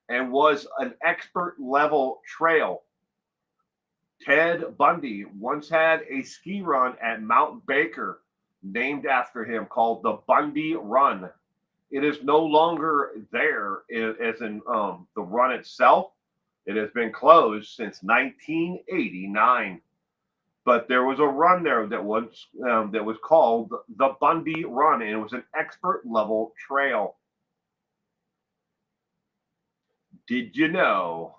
and was an expert level trail. Ted Bundy once had a ski run at Mount Baker named after him called the Bundy Run. It is no longer there as in the run itself. It has been closed since 1989. But there was a run there that was called the Bundy Run, and it was an expert level trail. Did you know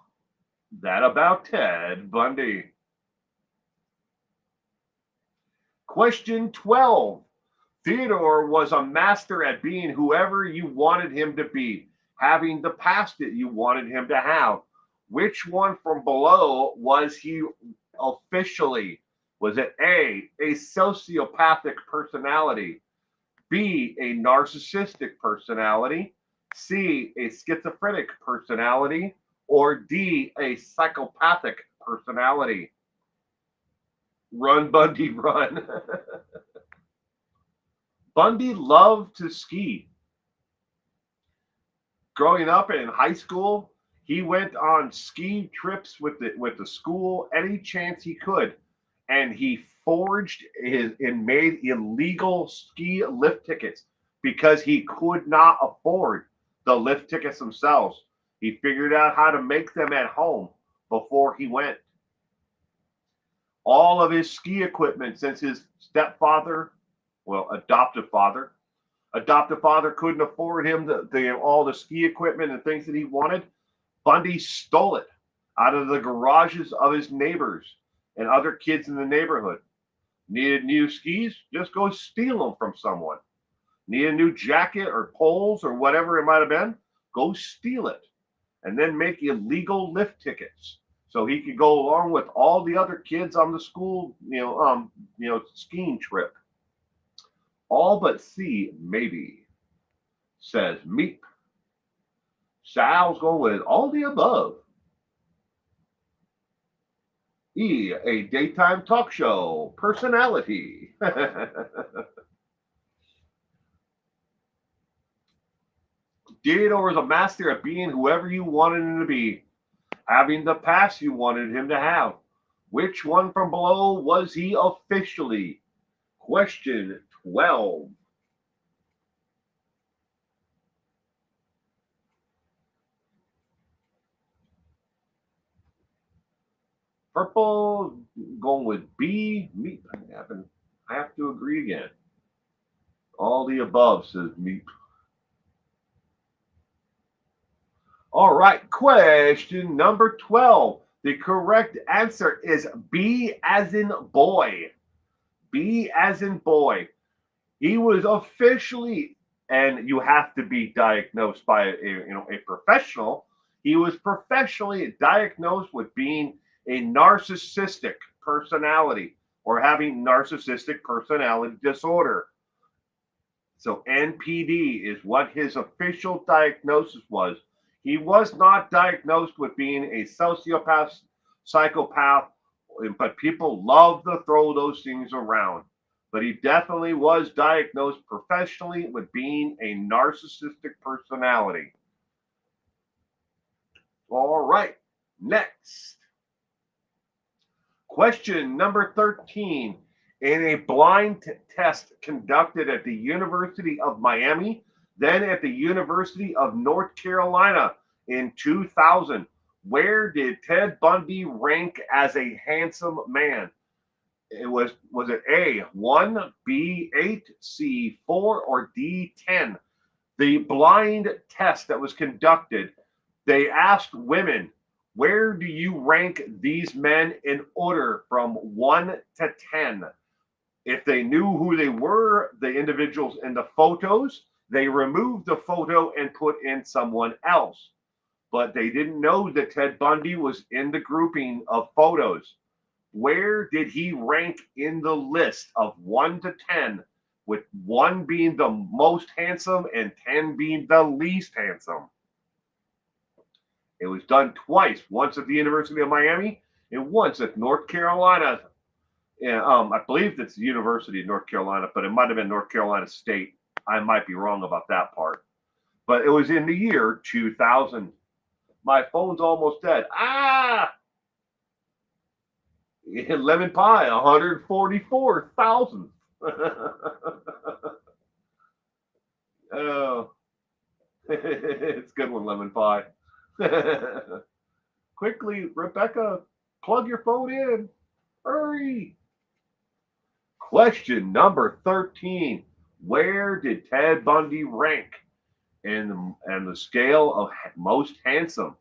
that about Ted Bundy? Question 12. Theodore was a master at being whoever you wanted him to be, having the past that you wanted him to have. Which one from below was he officially? Was it a sociopathic personality, B, a narcissistic personality, C, a schizophrenic personality, or D, a psychopathic personality? Run, Bundy, run. Bundy loved to ski. Growing up in high school, he went on ski trips with the school any chance he could, and he forged and made illegal ski lift tickets because he could not afford the lift tickets themselves. He figured out how to make them at home before he went. All of his ski equipment, since his stepfather, well, adoptive father couldn't afford him all the ski equipment and things that he wanted. Bundy stole it out of the garages of his neighbors and other kids in the neighborhood. Needed new skis? Just go steal them from someone. Need a new jacket or poles or whatever it might have been? Go steal it. And then make illegal lift tickets so he could go along with all the other kids on the school, skiing trip. All but C, maybe, says Meep. Sal's going with all the above. E, a daytime talk show personality. Theodore was a master at being whoever you wanted him to be, having the past you wanted him to have. Which one from below was he officially? Question 12. Purple going with B. Meep. I have to agree again. All the above, says Meep. All right, question number 12. The correct answer is B as in boy. B as in boy. He was officially, and you have to be diagnosed by a professional. He was professionally diagnosed with being a narcissistic personality or having narcissistic personality disorder. So NPD is what his official diagnosis was. He was not diagnosed with being a sociopath, psychopath, but people love to throw those things around. But he definitely was diagnosed professionally with being a narcissistic personality. All right, next. Question number 13. In a blind test conducted at the University of Miami, then at the University of North Carolina in 2000, where did Ted Bundy rank as a handsome man? It was it A 1, B 8, C 4, or D 10? The blind test that was conducted, they asked women Where do you rank these men in order from 1 to 10? If they knew who they were, the individuals in the photos, they removed the photo and put in someone else. But they didn't know that Ted Bundy was in the grouping of photos. Where did he rank in the list of 1 to 10, with 1 being the most handsome and 10 being the least handsome? It was done twice, once at the University of Miami and once at North Carolina. Yeah, I believe it's the University of North Carolina, but it might have been North Carolina State. I might be wrong about that part. But it was in the year 2000. My phone's almost dead. Ah! Lemon pie, 144,000. Oh, it's a good one, lemon pie. Quickly, Rebecca, plug your phone in. Hurry. Question number 13. Where did Ted Bundy rank in the scale of most handsome?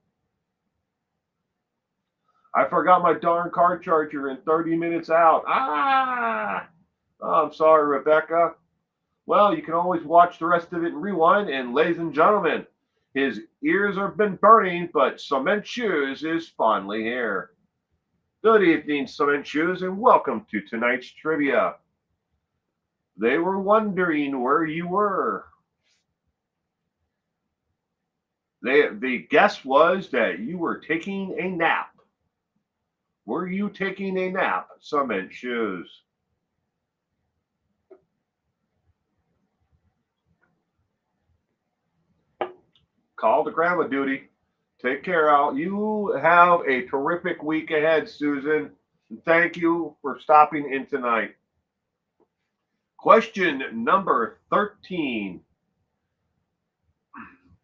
I forgot my darn car charger and 30 minutes out. Ah! Oh, I'm sorry, Rebecca. Well, you can always watch the rest of it and rewind. And ladies and gentlemen, his ears have been burning, but Cement Shoes is finally here. Good evening, Cement Shoes, and welcome to tonight's trivia. They were wondering where you were. The guess was that you were taking a nap. Were you taking a nap, Cement Shoes? Call to grandma duty. Take care, Al. You have a terrific week ahead, Susan. And thank you for stopping in tonight. Question number 13.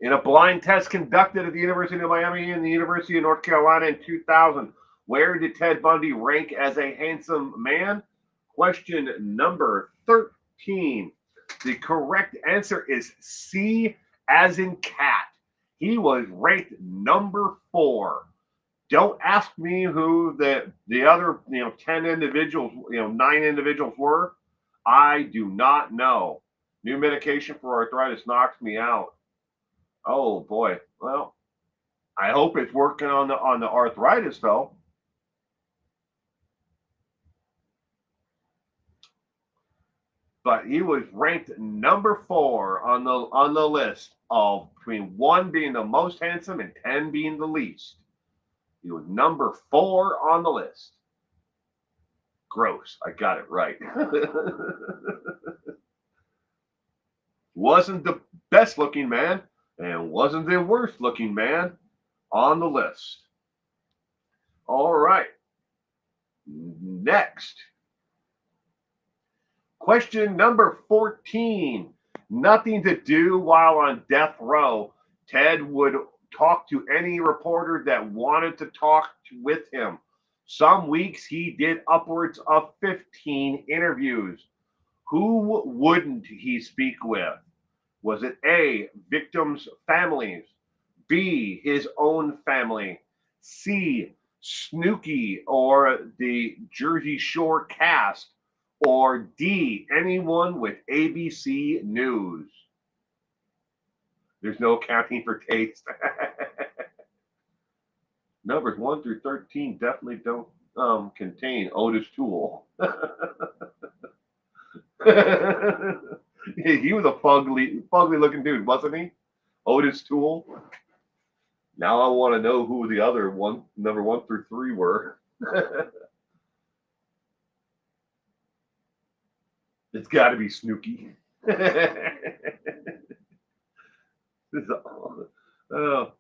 In a blind test conducted at the University of Miami and the University of North Carolina in 2000, where did Ted Bundy rank as a handsome man? Question number 13. The correct answer is C as in cat. He was ranked number 4. Don't ask me who the other 10 individuals, 9 individuals were. I do not know. New medication for arthritis knocks me out. Oh boy. Well, I hope it's working on the arthritis though. But he was ranked number 4 on the list of between 1 being the most handsome and 10 being the least. He was number 4 on the list. Gross. I got it right. Wasn't the best looking man and wasn't the worst looking man on the list. All right. Next. Question number 14. Nothing to do while on death row. Ted would talk to any reporter that wanted to talk with him. Some weeks he did upwards of 15 interviews. Who wouldn't he speak with? Was it A, victims' families, B, his own family, C, Snooki or the Jersey Shore cast, or D, anyone with ABC News? There's no accounting for taste. Numbers 1 through 13 definitely don't contain Otis Toole. He was a fugly looking dude, wasn't he? Otis Toole. Now I want to know who the other number 1 through 3 were. It's got to be Snooki. Oh.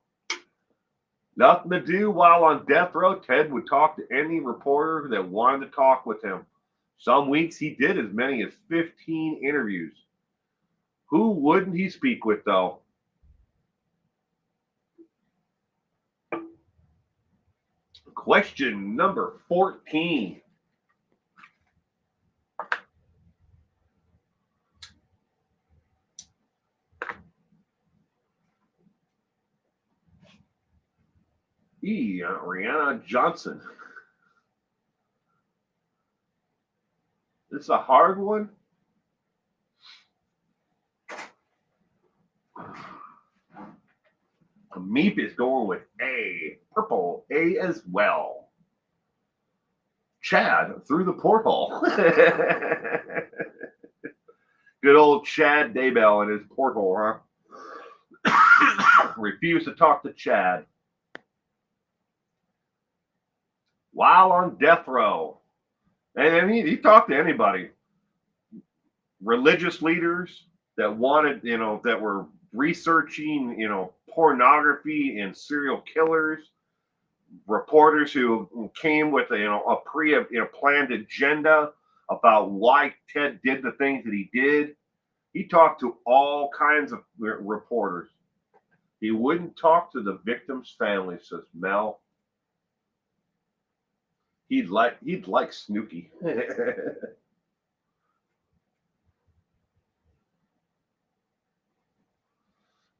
Nothing to do while on death row. Ted would talk to any reporter that wanted to talk with him. Some weeks he did as many as 15 interviews. Who wouldn't he speak with, though? Question number 14. E. Rihanna Johnson. This is a hard one. Meep is going with A. Purple. A as well. Chad through the porthole. Good old Chad Daybell in his porthole, huh? Refused to talk to Chad. While on death row. And he talked to anybody. Religious leaders that wanted, that were researching, pornography and serial killers, reporters who came with a planned agenda about why Ted did the things that he did. He talked to all kinds of reporters. He wouldn't talk to the victims' families, says Mel. He'd like Snooky.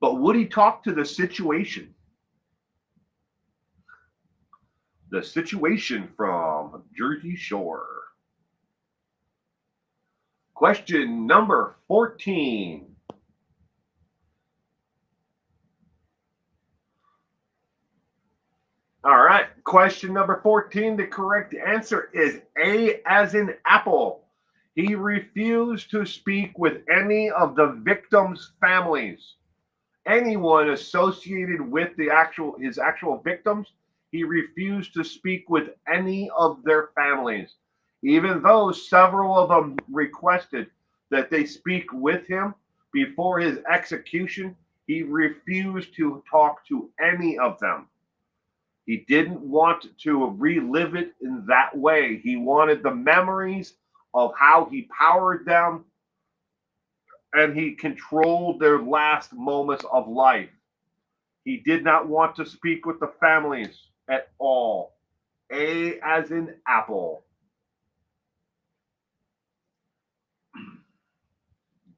But would he talk to the situation? The situation from Jersey Shore. Question number 14. All right, question number 14. The correct answer is A as in apple. He refused to speak with any of the victims' families. Anyone associated with his actual victims, he refused to speak with any of their families, even though several of them requested that they speak with him before his execution. He refused to talk to any of them. He didn't want to relive it in that way. He wanted the memories of how he powered them and he controlled their last moments of life. He did not want to speak with the families at all. A as in apple.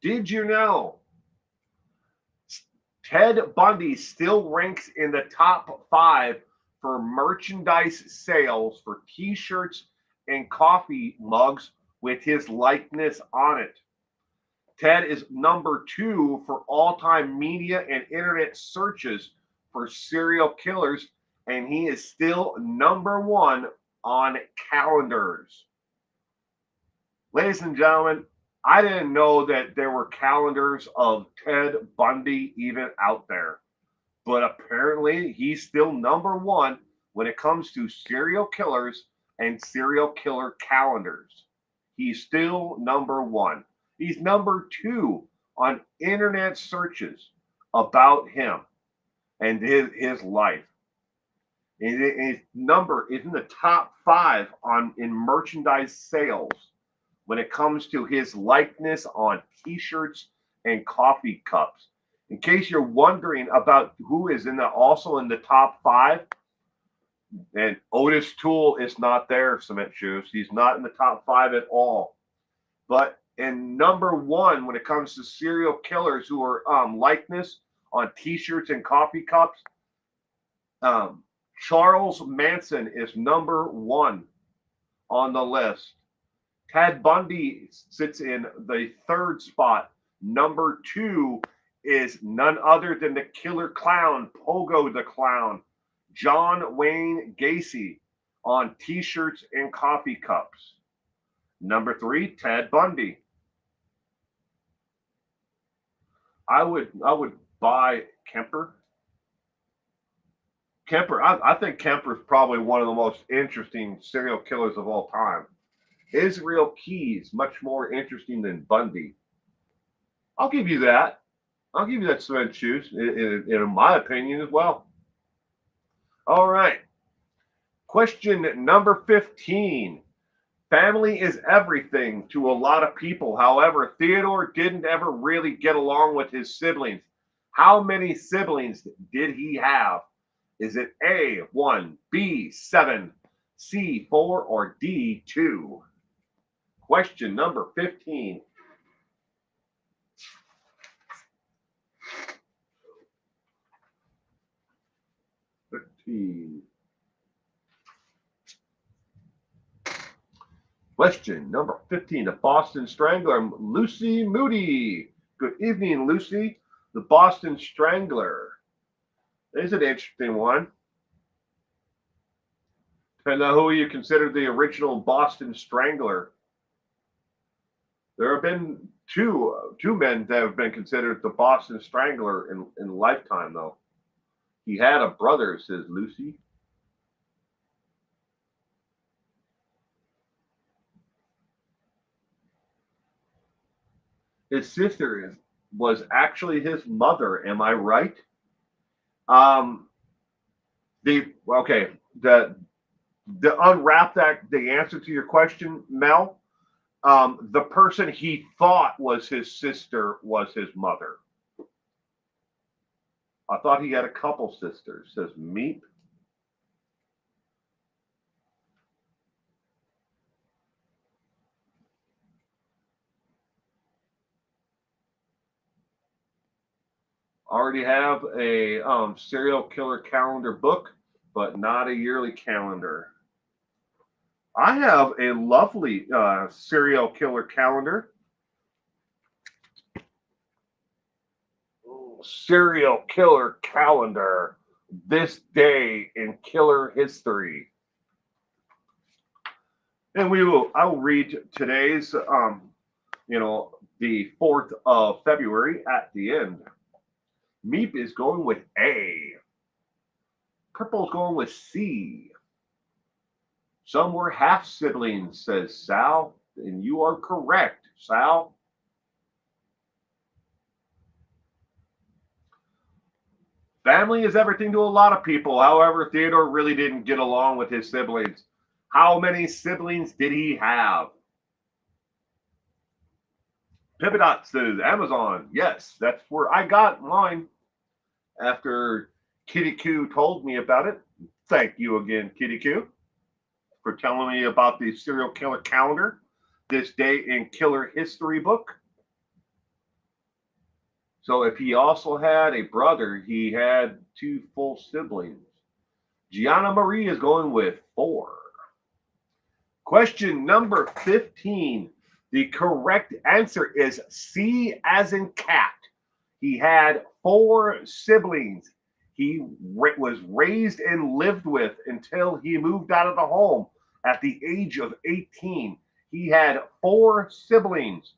Did you know Ted Bundy still ranks in the top 5 for merchandise sales for t-shirts and coffee mugs with his likeness on it? Ted is number 2 for all-time media and internet searches for serial killers, and he is still number 1 on calendars. Ladies and gentlemen, I didn't know that there were calendars of Ted Bundy even out there, but apparently he's still number 1 when it comes to serial killers and serial killer calendars. He's still number 1. He's number 2 on internet searches about him and his life. And his number is in the top 5 in merchandise sales when it comes to his likeness on t-shirts and coffee cups. In case you're wondering about who is also in the top 5, and Otis Toole is not there, Cement Shoes. He's not in the top 5 at all. But in number 1, when it comes to serial killers who are likeness on t-shirts and coffee cups, Charles Manson is number 1 on the list. Ted Bundy sits in the 3rd spot. Number 2 is none other than the killer clown, Pogo the Clown, John Wayne Gacy, on t-shirts and coffee cups. Number 3, Ted Bundy. I would buy Kemper. I think Kemper is probably one of the most interesting serial killers of all time. Israel Keyes, much more interesting than Bundy. I'll give you that. I'll give you that, Cement Shoes, in my opinion as well. All right. Question number 15. Family is everything to a lot of people. However, Theodore didn't ever really get along with his siblings. How many siblings did he have? Is it A, 1, B, 7, C, 4, or D, 2? Question number 15. Question number 15, the Boston Strangler, Lucy Moody. Good evening, Lucy. The Boston Strangler is an interesting one. Depends on who you consider the original Boston Strangler. There have been two men that have been considered the Boston Strangler in lifetime, though. He had a brother, says Lucy. His sister was actually his mother. Am I right? Um, the unwrap that the answer to your question, Mel. The person he thought was his sister was his mother. I thought he had a couple sisters, says Meep. Already have a serial killer calendar book, but not a yearly calendar. I have a lovely serial killer calendar. Serial killer calendar. This day in killer history. And I will read today's, the 4th of February at the end. Meep is going with A. Purple's going with C. Some were half siblings, says Sal, and you are correct, Sal. Family is everything to a lot of people. However, Theodore really didn't get along with his siblings. How many siblings did he have? Pipidot says Amazon. Yes, that's where I got mine after Kitty Q told me about it. Thank you again, Kitty Q, for telling me about the serial killer calendar, this day in killer history book. So if he also had a brother, he had 2 full siblings. Gianna Marie is going with 4. Question number 15. The correct answer is C as in cat. He had 4 siblings he was raised and lived with until he moved out of the home at the age of 18. He had 4 siblings.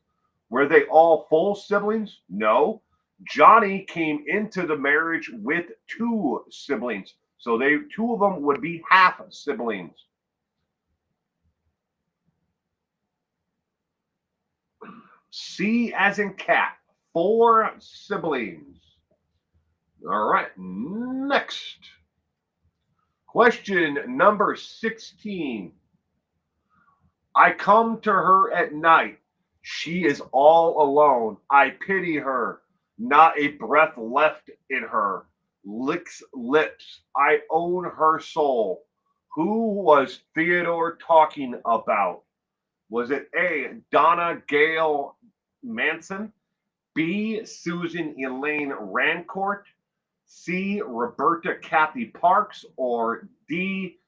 Were they all full siblings? No. Johnny came into the marriage with 2 siblings. So 2 of them would be half siblings. C as in cat. 4 siblings. All right, next. Question number 16. I come to her at night. She is all alone. I pity her. Not a breath left in her. Licks lips. I own her soul. Who was Theodore talking about? Was it A, Donna Gale Manson, B, Susan Elaine Rancourt, C, Roberta Kathy Parks, or D,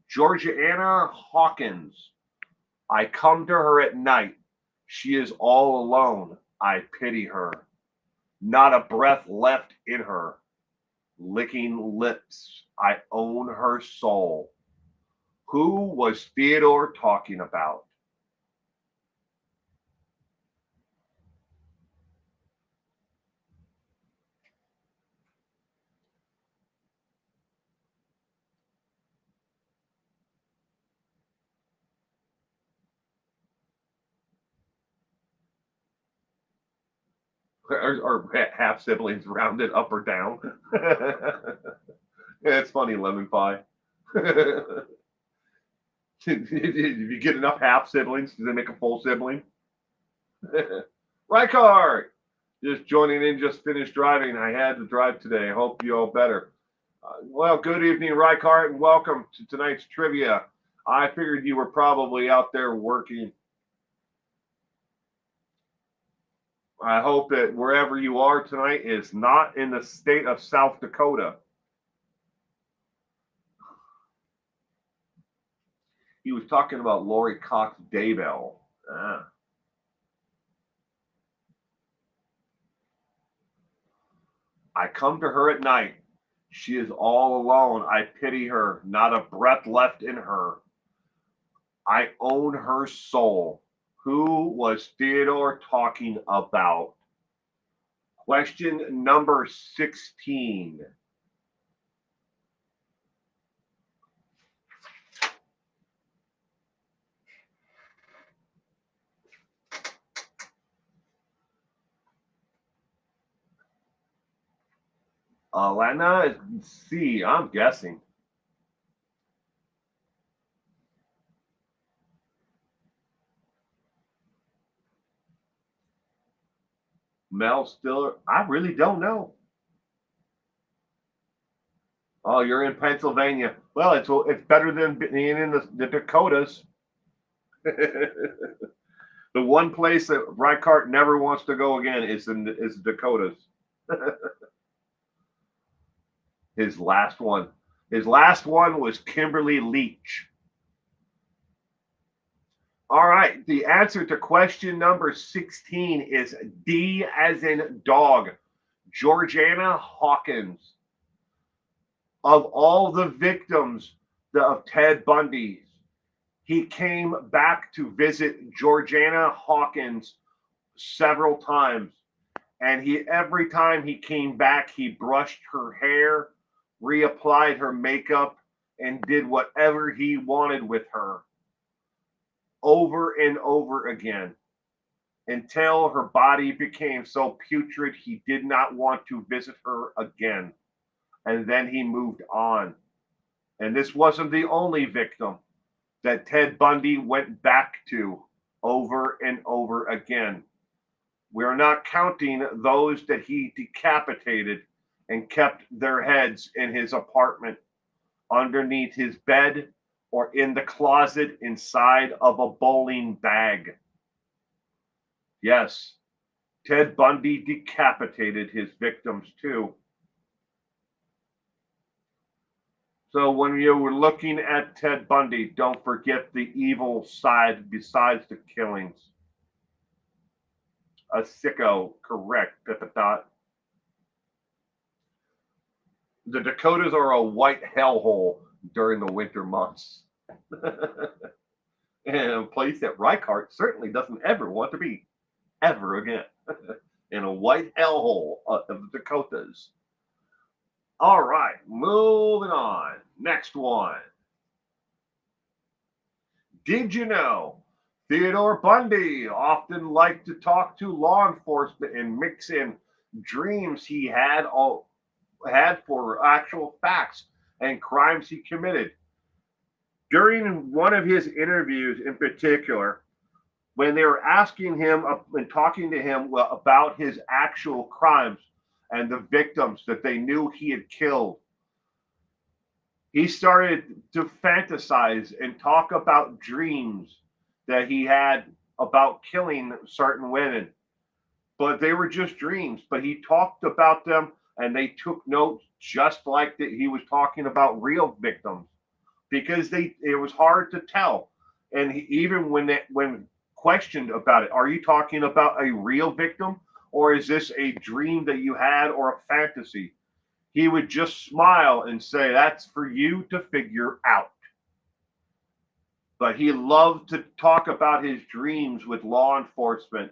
Georgiana Hawkins? I come to her at night. She is all alone. I pity her. Not a breath left in her. Licking lips. I own her soul. Who was Theodore talking about? Or half siblings rounded up or down. Yeah, it's funny, lemon pie. If you get enough half siblings, do they make a full sibling? Reichardt, just joining in, just finished driving. I had to drive today. I hope you all better. Well, good evening, Reichardt, and welcome to tonight's trivia. I figured you were probably out there working. I hope that wherever you are tonight is not in the state of South Dakota. He was talking about Lori Cox Daybell. Ah. I come to her at night. She is all alone. I pity her, not a breath left in her. I own her soul. Who was Theodore talking about? Question number 16. Alana is C, I'm guessing. Mel Stiller, I really don't know. Oh, you're in Pennsylvania. Well, it's better than being in the Dakotas. The one place that Reichardt never wants to go again is the Dakotas. His last one. His last one was Kimberly Leach. All right. The answer to question number 16 is D as in dog. Georgiana Hawkins. Of all the victims of Ted Bundy, he came back to visit Georgiana Hawkins several times. And every time he came back, he brushed her hair, reapplied her makeup, and did whatever he wanted with her over and over again until her body became so putrid he did not want to visit her again. And then he moved on. And this wasn't the only victim that Ted Bundy went back to over and over again. We're not counting those that he decapitated and kept their heads in his apartment, underneath his bed, or in the closet inside of a bowling bag. Yes, Ted Bundy decapitated his victims too. So when you were looking at Ted Bundy, don't forget the evil side besides the killings. A sicko, correct, Pippadot. The Dakotas are a white hellhole during the winter months. And a place that Reichardt certainly doesn't ever want to be, ever again. In a white hellhole of the Dakotas. All right, moving on. Next one. Did you know Theodore Bundy often liked to talk to law enforcement and mix in dreams he had for actual facts and crimes he committed? During one of his interviews in particular, when they were asking him and talking to him about his actual crimes and the victims that they knew he had killed, he started to fantasize and talk about dreams that he had about killing certain women. But they were just dreams. But he talked about them and they took notes just like that he was talking about real victims because it was hard to tell. And even when questioned about it, are you talking about a real victim or is this a dream that you had or a fantasy? He would just smile and say, that's for you to figure out. But he loved to talk about his dreams with law enforcement,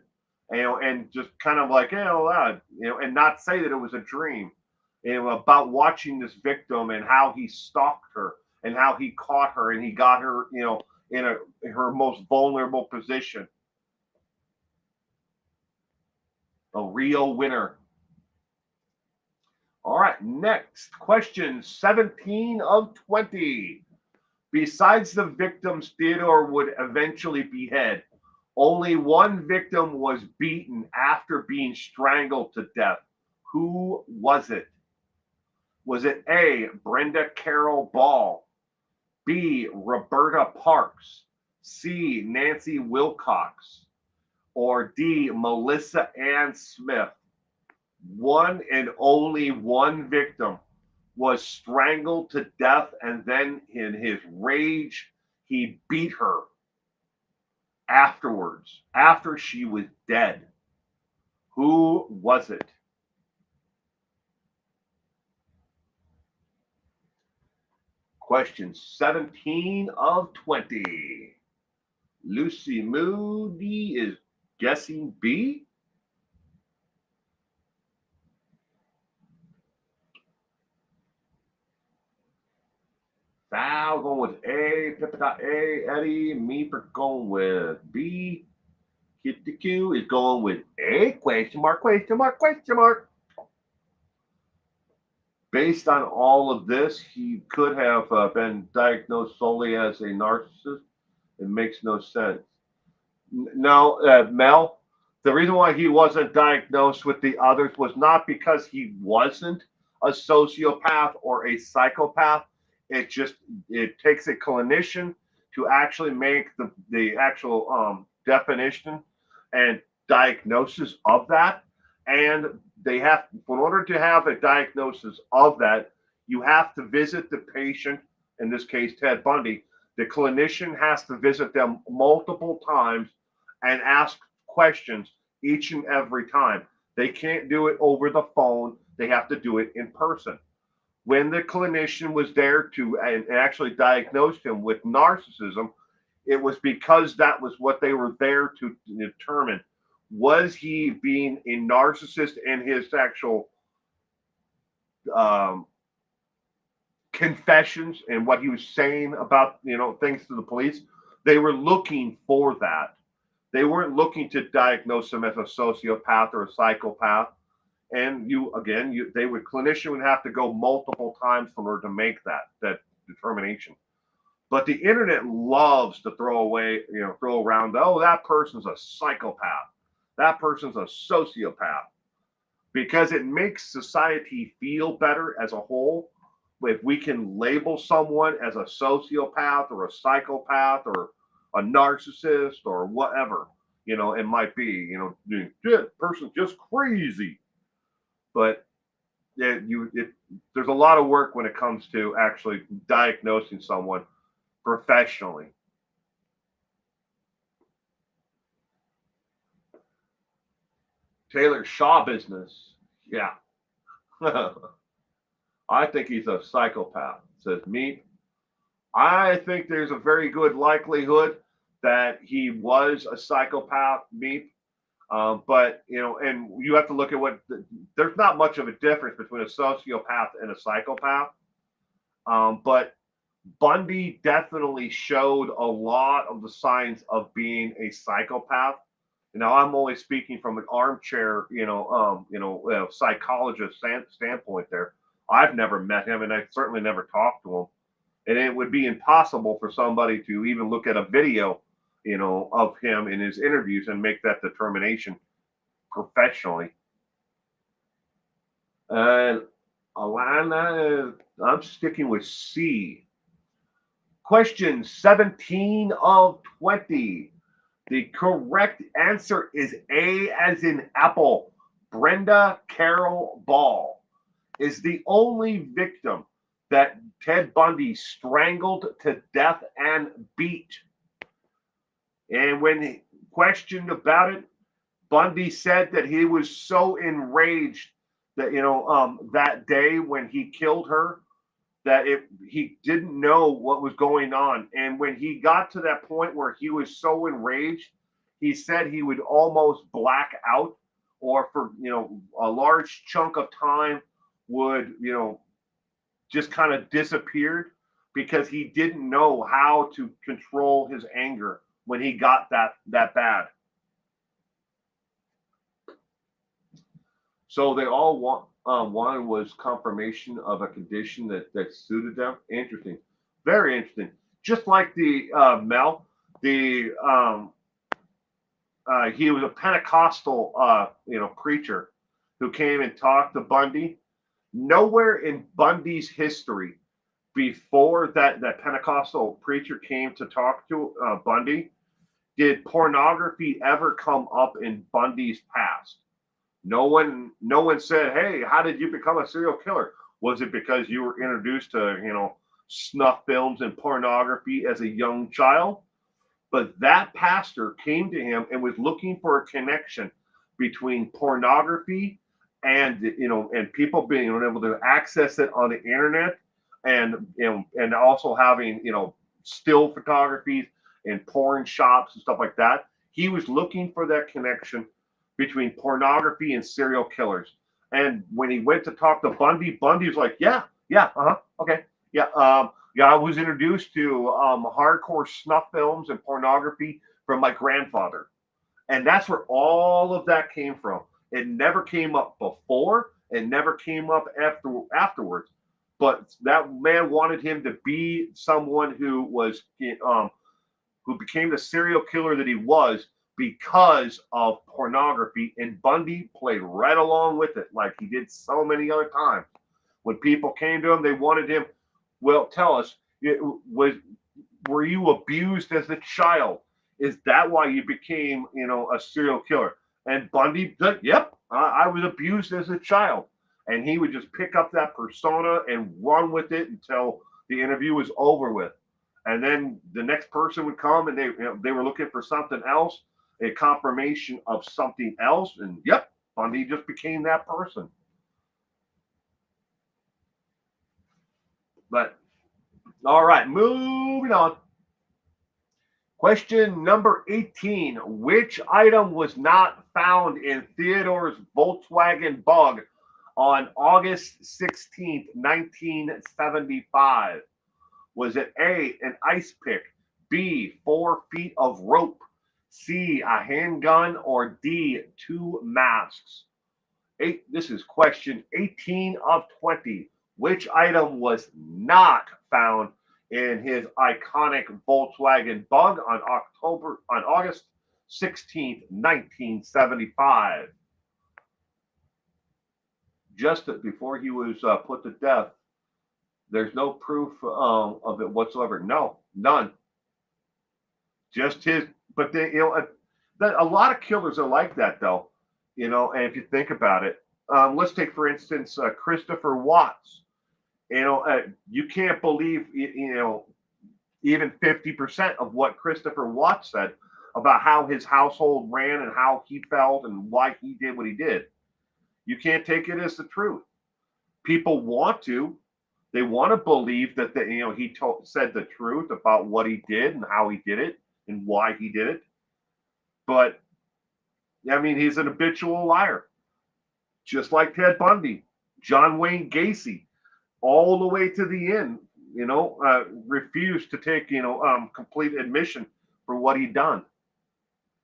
and just kind of like, and not say that it was a dream, about watching this victim and how he stalked her and how he caught her and he got her, in her most vulnerable position. A real winner. All right, next question 17 of 20. Besides the victims Theodore would eventually behead, only one victim was beaten after being strangled to death. Who was it? Was it A, Brenda Carroll Ball, B, Roberta Parks, C, Nancy Wilcox, or D, Melissa Ann Smith? One and only one victim was strangled to death, and then in his rage, he beat her afterwards, after she was dead. Who was it? Question 17 of 20. Lucy Moody is guessing B. Sal going with A. Pippa got A. Eddie, me for going with B. Kitty Q is going with A. Question mark, question mark, question mark. Based on all of this, he could have been diagnosed solely as a narcissist. It makes no sense. No, Mel, the reason why he wasn't diagnosed with the others was not because he wasn't a sociopath or a psychopath. It takes a clinician to actually make the actual definition and diagnosis of that. And they have, in order to have a diagnosis of that, you have to visit the patient, in this case, Ted Bundy. The clinician has to visit them multiple times and ask questions each and every time. They can't do it over the phone. They have to do it in person. When the clinician was there to and actually diagnosed him with narcissism, it was because that was what they were there to determine. Was he being a narcissist in his actual um, confessions and what he was saying about things to the police? They were looking for that. They weren't looking to diagnose him as a sociopath or a psychopath. And they would clinician would have to go multiple times in order to make that determination. But the internet loves to throw around, oh, that person's a psychopath, that person's a sociopath, because it makes society feel better as a whole. If we can label someone as a sociopath or a psychopath or a narcissist or whatever, it might be, that person's just crazy. But there's a lot of work when it comes to actually diagnosing someone professionally. Taylor Shaw business. Yeah. I think he's a psychopath, says me. I think there's a very good likelihood that he was a psychopath, me. But and you have to look at there's not much of a difference between a sociopath and a psychopath. But Bundy definitely showed a lot of the signs of being a psychopath. Now I'm only speaking from an armchair, psychologist standpoint. There, I've never met him, and I certainly never talked to him. And it would be impossible for somebody to even look at a video, of him in his interviews and make that determination professionally. And Alana, I'm sticking with C. Question 17 of 20. The correct answer is A as in apple. Brenda Carol Ball is the only victim that Ted Bundy strangled to death and beat. And when questioned about it, Bundy said that he was so enraged that that day when he killed her, that he didn't know what was going on. And when he got to that point where he was so enraged, he said he would almost black out, or for a large chunk of time would just kind of disappeared, because he didn't know how to control his anger when he got that bad. So they all wanted was confirmation of a condition that suited them. Interesting, very interesting. Just like the Mel, the he was a Pentecostal preacher who came and talked to Bundy. Nowhere in Bundy's history before that Pentecostal preacher came to talk to Bundy did pornography ever come up in Bundy's past. No one said, "Hey, how did you become a serial killer? Was it because you were introduced to snuff films and pornography as a young child. But that pastor came to him and was looking for a connection between pornography and and people being able to access it on the internet, and and also having still photographies and porn shops and stuff like that. He was looking for that connection between pornography and serial killers. And when he went to talk to Bundy, Bundy was like, yeah, yeah, okay, yeah, yeah. I was introduced to hardcore snuff films and pornography from my grandfather, and that's where all of that came from. It never came up before, it never came up afterwards. But that man wanted him to be someone who was who became the serial killer that he was because of pornography, and Bundy played right along with it like he did so many other times. When people came to him, they wanted him, well, tell us, were you abused as a child? Is that why you became, a serial killer? And Bundy said, yep, I was abused as a child. And he would just pick up that persona and run with it until the interview was over with. And then the next person would come, and they were looking for something else, a confirmation of something else. And yep, Bundy just became that person. But all right, moving on. Question number 18. Which item was not found in Theodore's Volkswagen Bug on August 16th, 1975? Was it A, an ice pick, B, 4 feet of rope, C, a handgun, or D, 2 masks? This is question 18 of 20. Which item was not found in his iconic Volkswagen Bug on August 16th, 1975? Just before he was put to death, there's no proof of it whatsoever. No, none. Just his. But a lot of killers are like that, though. And if you think about it, let's take for instance Christopher Watts. You can't believe even 50% of what Christopher Watts said about how his household ran and how he felt and why he did what he did. You can't take it as the truth. People want to. They want to believe that he said the truth about what he did and how he did it and why he did it. But I mean, he's an habitual liar, just like Ted Bundy, John Wayne Gacy, all the way to the end. Refused to take complete admission for what he'd done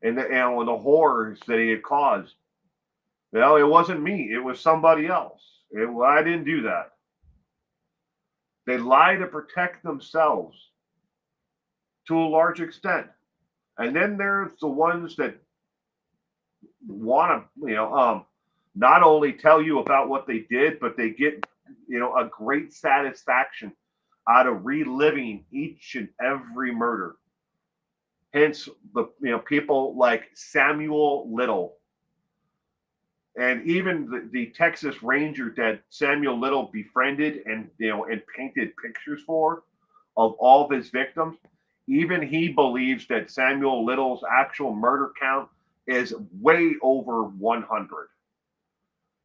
and the horrors that he had caused. Well, it wasn't me; it was somebody else. I didn't do that. They lie to protect themselves to a large extent. And then there's the ones that want to, not only tell you about what they did, but they get, a great satisfaction out of reliving each and every murder. Hence, people like Samuel Little, and even the Texas Ranger that Samuel Little befriended and painted pictures for of all of his victims. Even he believes that Samuel Little's actual murder count is way over 100.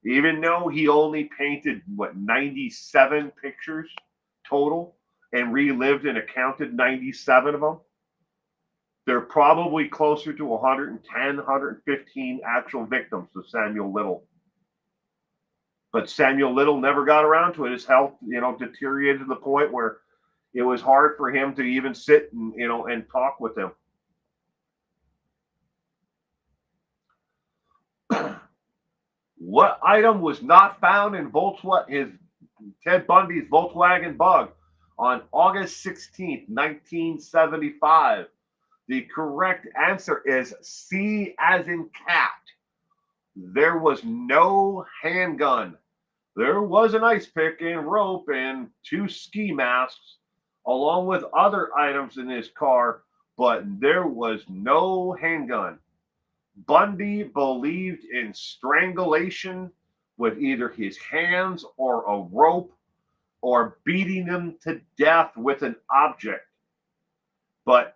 Even though he only painted 97 pictures total and relived and accounted 97 of them, they're probably closer to 110, 115 actual victims of Samuel Little. But Samuel Little never got around to it. His health, deteriorated to the point where it was hard for him to even sit and talk with them. What item was not found in Ted Bundy's Volkswagen Bug on August 16th, 1975? The correct answer is C as in cat. There was no handgun. There was an ice pick and rope and 2 ski masks, along with other items in his car, but there was no handgun. Bundy believed in strangulation with either his hands or a rope, or beating them to death with an object. But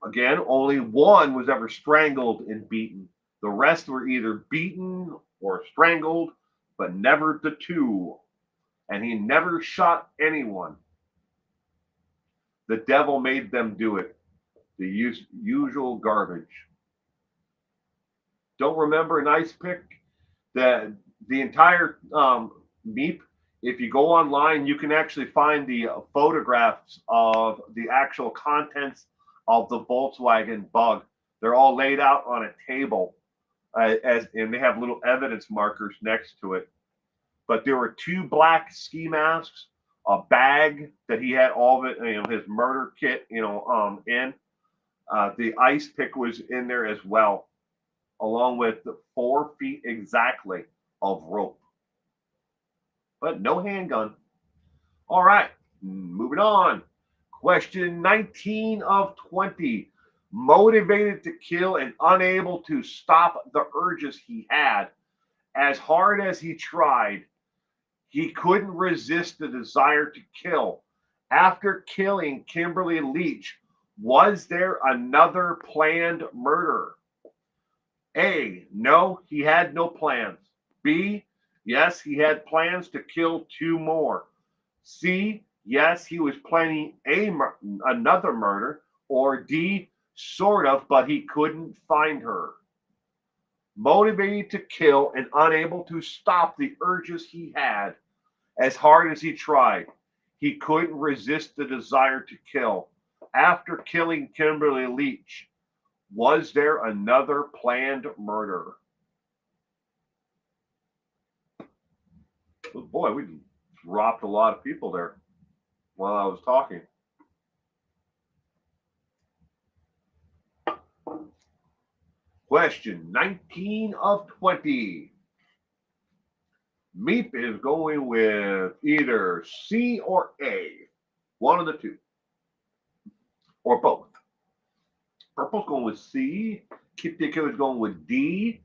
again, only one was ever strangled and beaten. The rest were either beaten or strangled, but never the two. And he never shot anyone. The devil made them do it. The usual garbage. Don't remember an ice pick? The entire Meep. If you go online, you can actually find the photographs of the actual contents of the Volkswagen Bug. They're all laid out on a table, and they have little evidence markers next to it. But there were two black ski masks, a bag that he had all of it, his murder kit, in. The ice pick was in there as well, along with the 4 feet exactly of rope, but no handgun. All right, moving on. Question 19 of 20. Motivated to kill and unable to stop the urges he had, as hard as he tried, he couldn't resist the desire to kill. After killing Kimberly Leach, was there another planned murder? A, no, he had no plans. B, yes, he had plans to kill two more. C, yes, he was planning another murder. Or D, sort of, but he couldn't find her. Motivated to kill and unable to stop the urges he had, as hard as he tried, he couldn't resist the desire to kill. After killing Kimberly Leach, was there another planned murder? Oh boy, we dropped a lot of people there while I was talking. Question 19 of 20. Meep is going with either C or A. One of the two. Or both. Purple's going with C. Kip Dicko is going with D.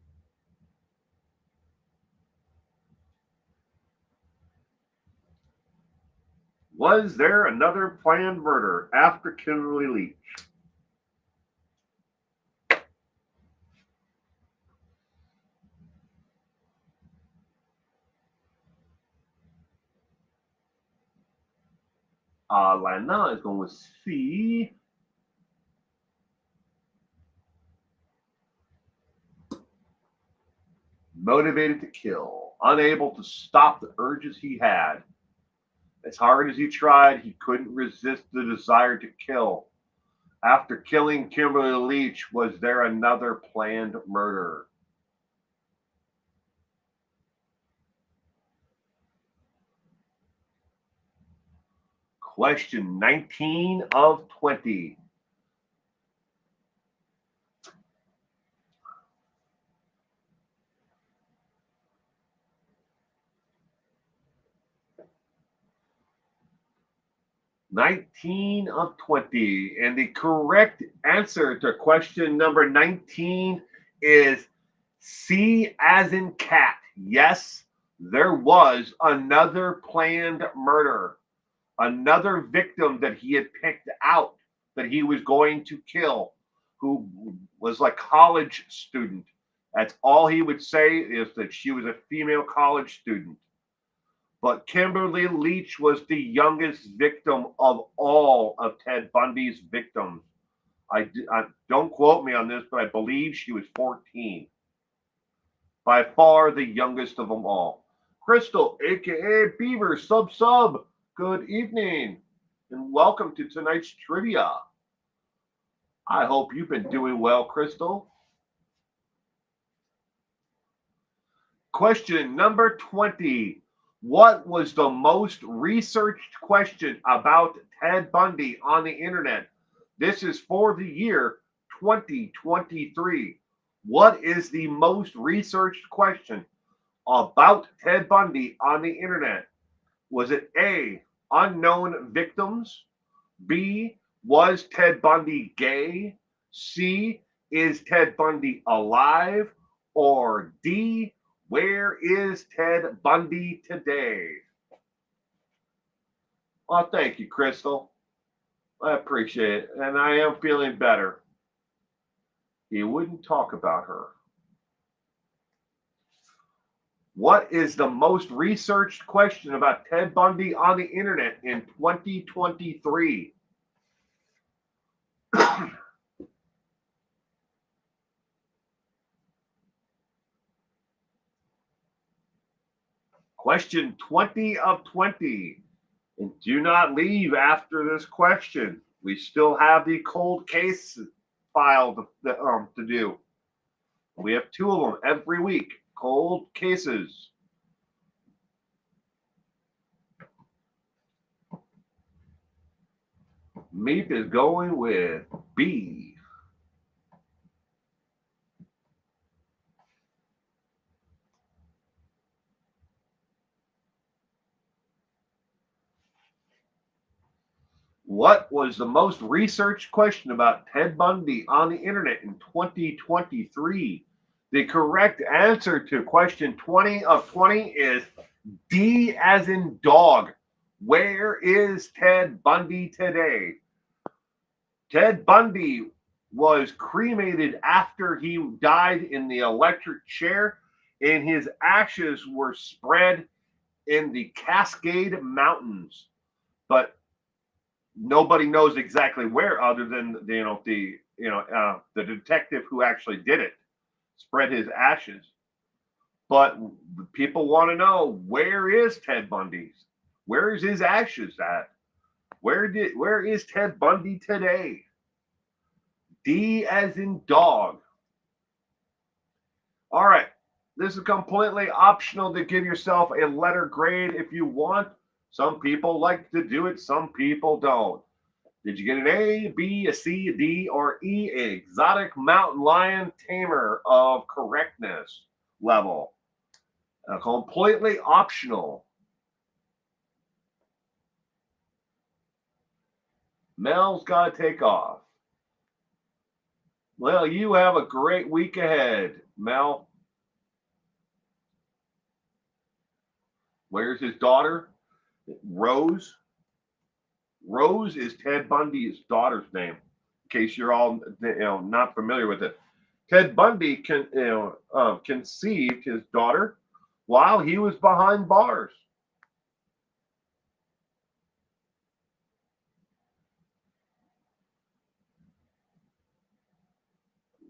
Was there another planned murder after Kimberly Leach? Lana is going with C. Motivated to kill, unable to stop the urges he had. As hard as he tried, he couldn't resist the desire to kill. After killing Kimberly Leach, was there another planned murder? Question 19 of 20. '19 of 20. And the correct answer to question number 19 is C as in cat. Yes, there was another planned murder. Another victim that he had picked out that he was going to kill, who was like college student. That's all he would say, is that she was a female college student. But Kimberly Leach was the youngest victim of all of Ted Bundy's victims. I don't quote me on this, but I believe she was 14. By far the youngest of them all. Crystal, aka Beaver, sub. Good evening, and welcome to tonight's trivia. I hope you've been doing well, Crystal. Question number 20. What was the most researched question about Ted Bundy on the internet? This is for the year 2023. What is the most researched question about Ted Bundy on the internet? Was it A, unknown victims? B, was Ted Bundy gay? C, is Ted Bundy alive? Or D, where is Ted Bundy today? Well, thank you, Crystal. I appreciate it. And I am feeling better. He wouldn't talk about her. What is the most researched question about Ted Bundy on the internet in 2023? Question 20 of 20. And do not leave after this question. We still have the cold case file to do. We have two of them every week. Cold cases. Meep is going with B. What was the most researched question about Ted Bundy on the internet in 2023? The correct answer to question 20 of 20 is D as in dog. Where is Ted Bundy today? Ted Bundy was cremated after he died in the electric chair, and his ashes were spread in the Cascade Mountains. But nobody knows exactly where, other than the detective who actually did it spread his ashes. But people want to know, where is Ted Bundy's? Where is his ashes at? Where is Ted Bundy today? D as in dog. All right. This is completely optional to give yourself a letter grade if you want. Some people like to do it, some people don't. Did you get an A, B, a C, a D, or E? Exotic mountain lion tamer of correctness level. Completely optional. Mel's got to take off. Well, you have a great week ahead, Mel. Where's his daughter? Rose. Rose is Ted Bundy's daughter's name. In case you're all not familiar with it, Ted Bundy conceived his daughter while he was behind bars.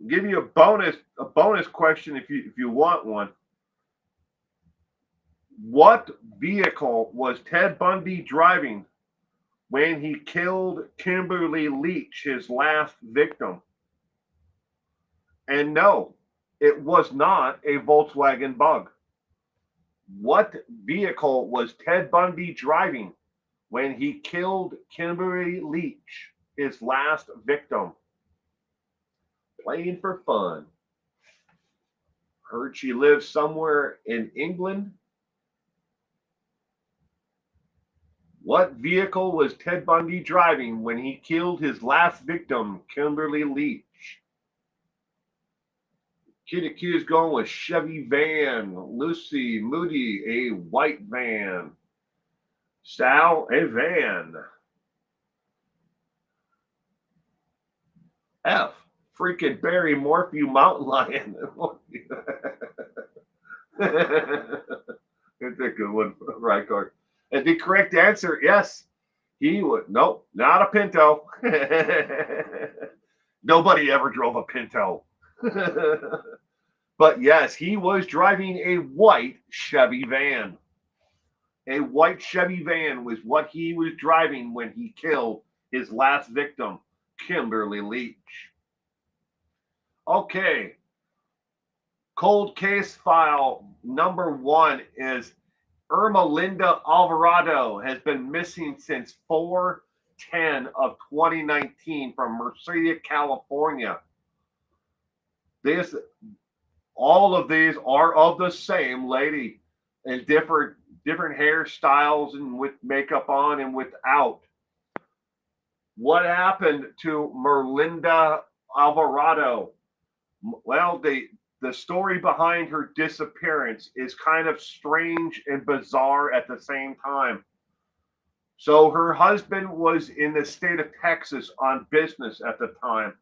Give you a bonus question if you want one. What vehicle was Ted Bundy driving when he killed Kimberly Leach, his last victim? And no, it was not a Volkswagen Bug. What vehicle was Ted Bundy driving when he killed Kimberly Leach, his last victim? Playing for fun. Heard she lives somewhere in England. What vehicle was Ted Bundy driving when he killed his last victim, Kimberly Leach? Kitty Q is going with Chevy van. Lucy Moody, a white van. Sal, a van. F, freaking Barry Morphew mountain lion. It's a good one, right, Card. And the correct answer, yes, he would. Nope, not a Pinto. Nobody ever drove a Pinto. But yes, he was driving a white Chevy van. A white Chevy van was what he was driving when he killed his last victim, Kimberly Leach. Okay. Cold case file number 1 is Irma Linda Alvarado has been missing since 4/10 of 2019 from Merced, California. All of these are of the same lady, and different hairstyles and with makeup on and without. What happened to Merlinda Alvarado? Well, the story behind her disappearance is kind of strange and bizarre at the same time. So her husband was in the state of Texas on business at the time.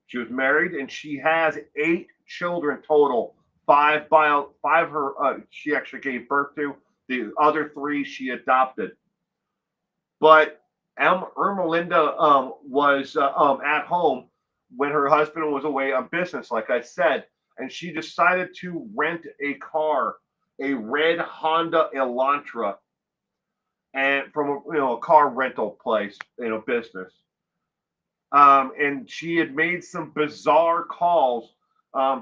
She was married and she has 8 children total. Five her she actually gave birth to. The other 3 she adopted. But Ermelinda was at home when her husband was away on business, like I said, and she decided to rent a car, a red Honda Elantra, and from a car rental place, business. And she had made some bizarre calls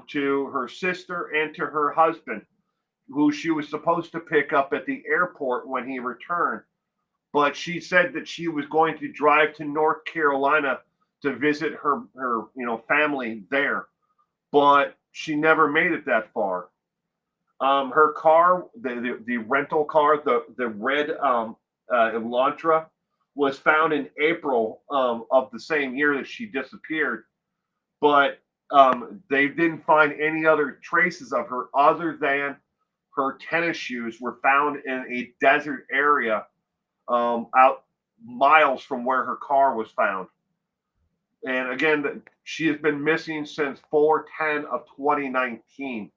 to her sister and to her husband, who she was supposed to pick up at the airport when he returned. But she said that she was going to drive to North Carolina to visit her family there. But she never made it that far. Her car, the rental car, the red Elantra, was found in April of the same year that she disappeared. But they didn't find any other traces of her other than her tennis shoes were found in a desert area out miles from where her car was found. And again, she has been missing since 4/10 of 2019.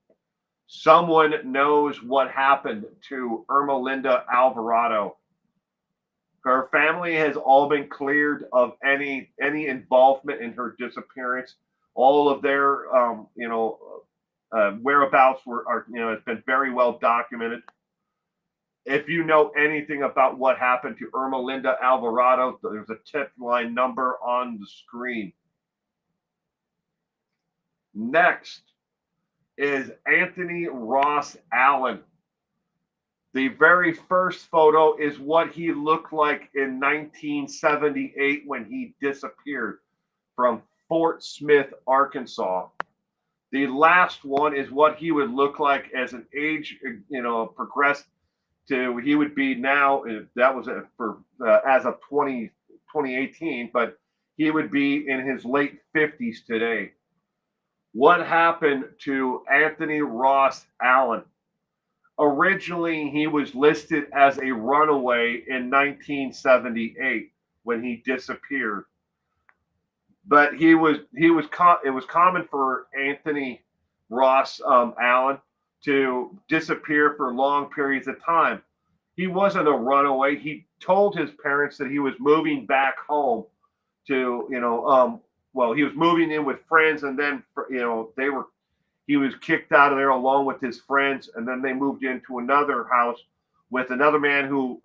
Someone knows what happened to Ermelinda Alvarado. Her family has all been cleared of any involvement in her disappearance. All of their whereabouts has been very well documented. If you know anything about what happened to Ermelinda Alvarado, there's a tip line number on the screen. Next is Anthony Ross Allen. The very first photo is what he looked like in 1978 when he disappeared from Fort Smith, Arkansas. The last one is what he would look like as an age, progressed to, he would be now, that was for as of 2018, but he would be in his late 50s today. What happened to Anthony Ross Allen? Originally, he was listed as a runaway in 1978 when he disappeared. But it was common for Anthony Ross Allen to disappear for long periods of time. He wasn't a runaway. He told his parents that he was moving back home to, he was moving in with friends, and then, he was kicked out of there along with his friends, and then they moved into another house with another man who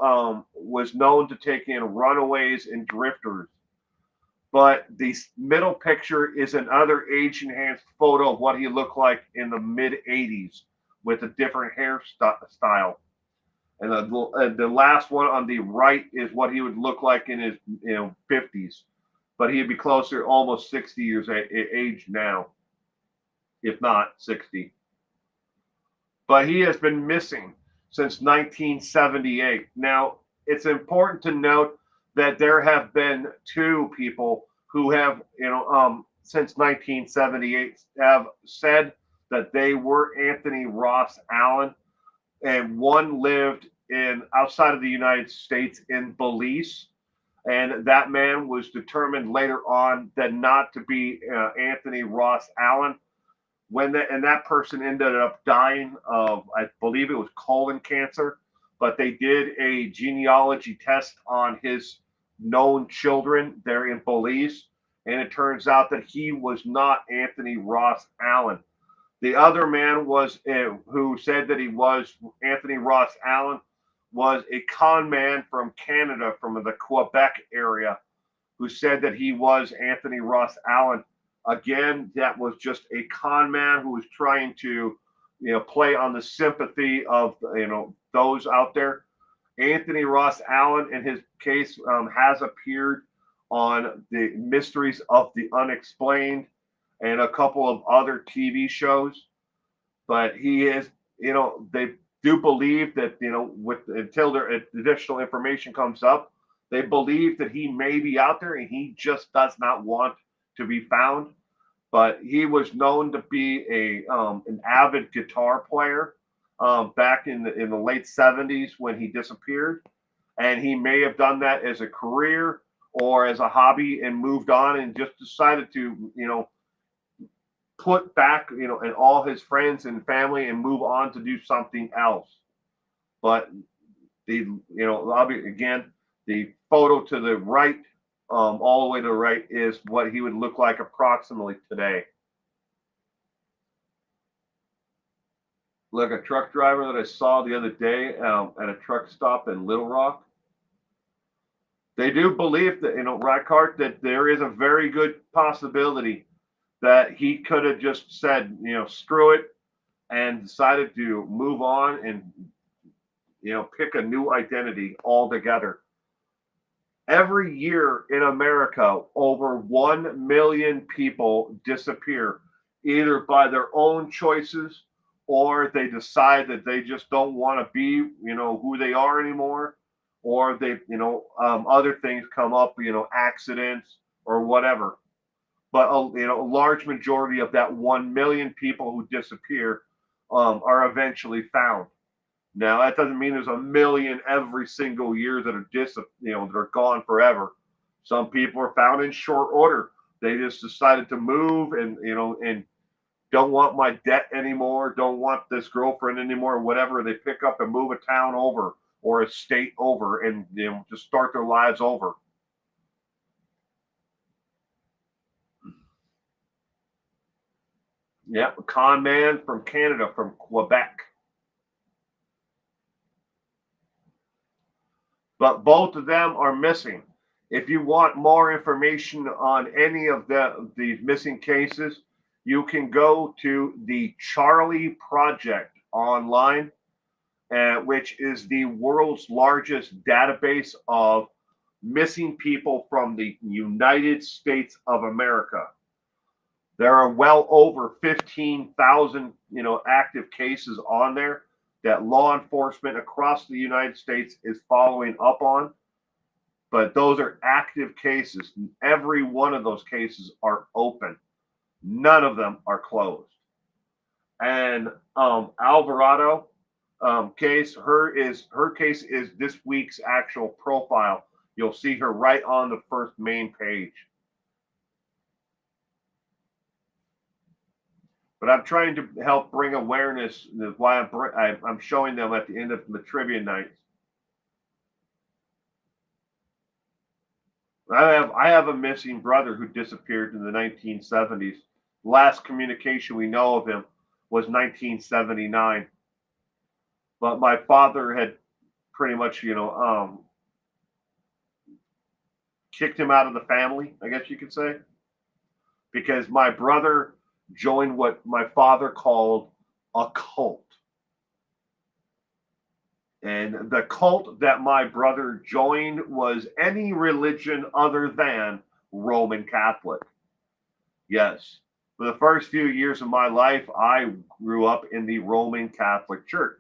was known to take in runaways and drifters. But the middle picture is another age enhanced photo of what he looked like in the mid 80s with a different hairstyle. And the last one on the right is what he would look like in his 50s. But he'd be closer, almost 60 years age now, if not 60. But he has been missing since 1978. Now, it's important to note that there have been 2 people who have, since 1978, have said that they were Anthony Ross Allen, and one lived in outside of the United States in Belize, and that man was determined later on that not to be Anthony Ross Allen. That person ended up dying of, I believe it was colon cancer, but they did a genealogy test on his known children there in Belize, and it turns out that he was not Anthony Ross Allen. The other man was who said that he was Anthony Ross Allen was a con man from Canada, from the Quebec area, who said that he was Anthony Ross Allen. Again, that was just a con man who was trying to, play on the sympathy of, those out there. Anthony Ross Allen, in his case, has appeared on the Mysteries of the Unexplained and a couple of other TV shows. But he is, they do believe that, until their additional information comes up, they believe that he may be out there and he just does not want to be found. But he was known to be an avid guitar player back in the late 70s when he disappeared. And he may have done that as a career or as a hobby and moved on and just decided to, put back, and all his friends and family and move on to do something else. But again, the photo to the right, all the way to the right, is what he would look like approximately today. Like a truck driver that I saw the other day at a truck stop in Little Rock. They do believe that, Reichardt, that there is a very good possibility that he could have just said, screw it, and decided to move on and, pick a new identity altogether. Every year in America, over 1 million people disappear, either by their own choices or they decide that they just don't want to be, who they are anymore, or they, other things come up, accidents or whatever. But a large majority of that 1 million people who disappear are eventually found. Now that doesn't mean there's a million every single year that are that are gone forever. Some people are found in short order. They just decided to move and and don't want my debt anymore, don't want this girlfriend anymore, whatever. They pick up and move a town over or a state over and just start their lives over. Yeah, a con man from Canada, from Quebec. But both of them are missing. If you want more information on any of these missing cases, you can go to the Charlie Project online, which is the world's largest database of missing people from the United States of America. There are well over 15,000, active cases on there that law enforcement across the United States is following up on. But those are active cases. Every one of those cases are open. None of them are closed. And Alvarado case, her case is this week's actual profile. You'll see her right on the first main page. But I'm trying to help bring awareness. That's why I'm showing them at the end of the trivia nights. I have a missing brother who disappeared in the 1970s. Last communication we know of him was 1979. But my father had pretty much, kicked him out of the family, I guess you could say, because my brother joined what my father called a cult. And the cult that my brother joined was any religion other than Roman Catholic. Yes, for the first few years of my life, I grew up in the Roman Catholic Church.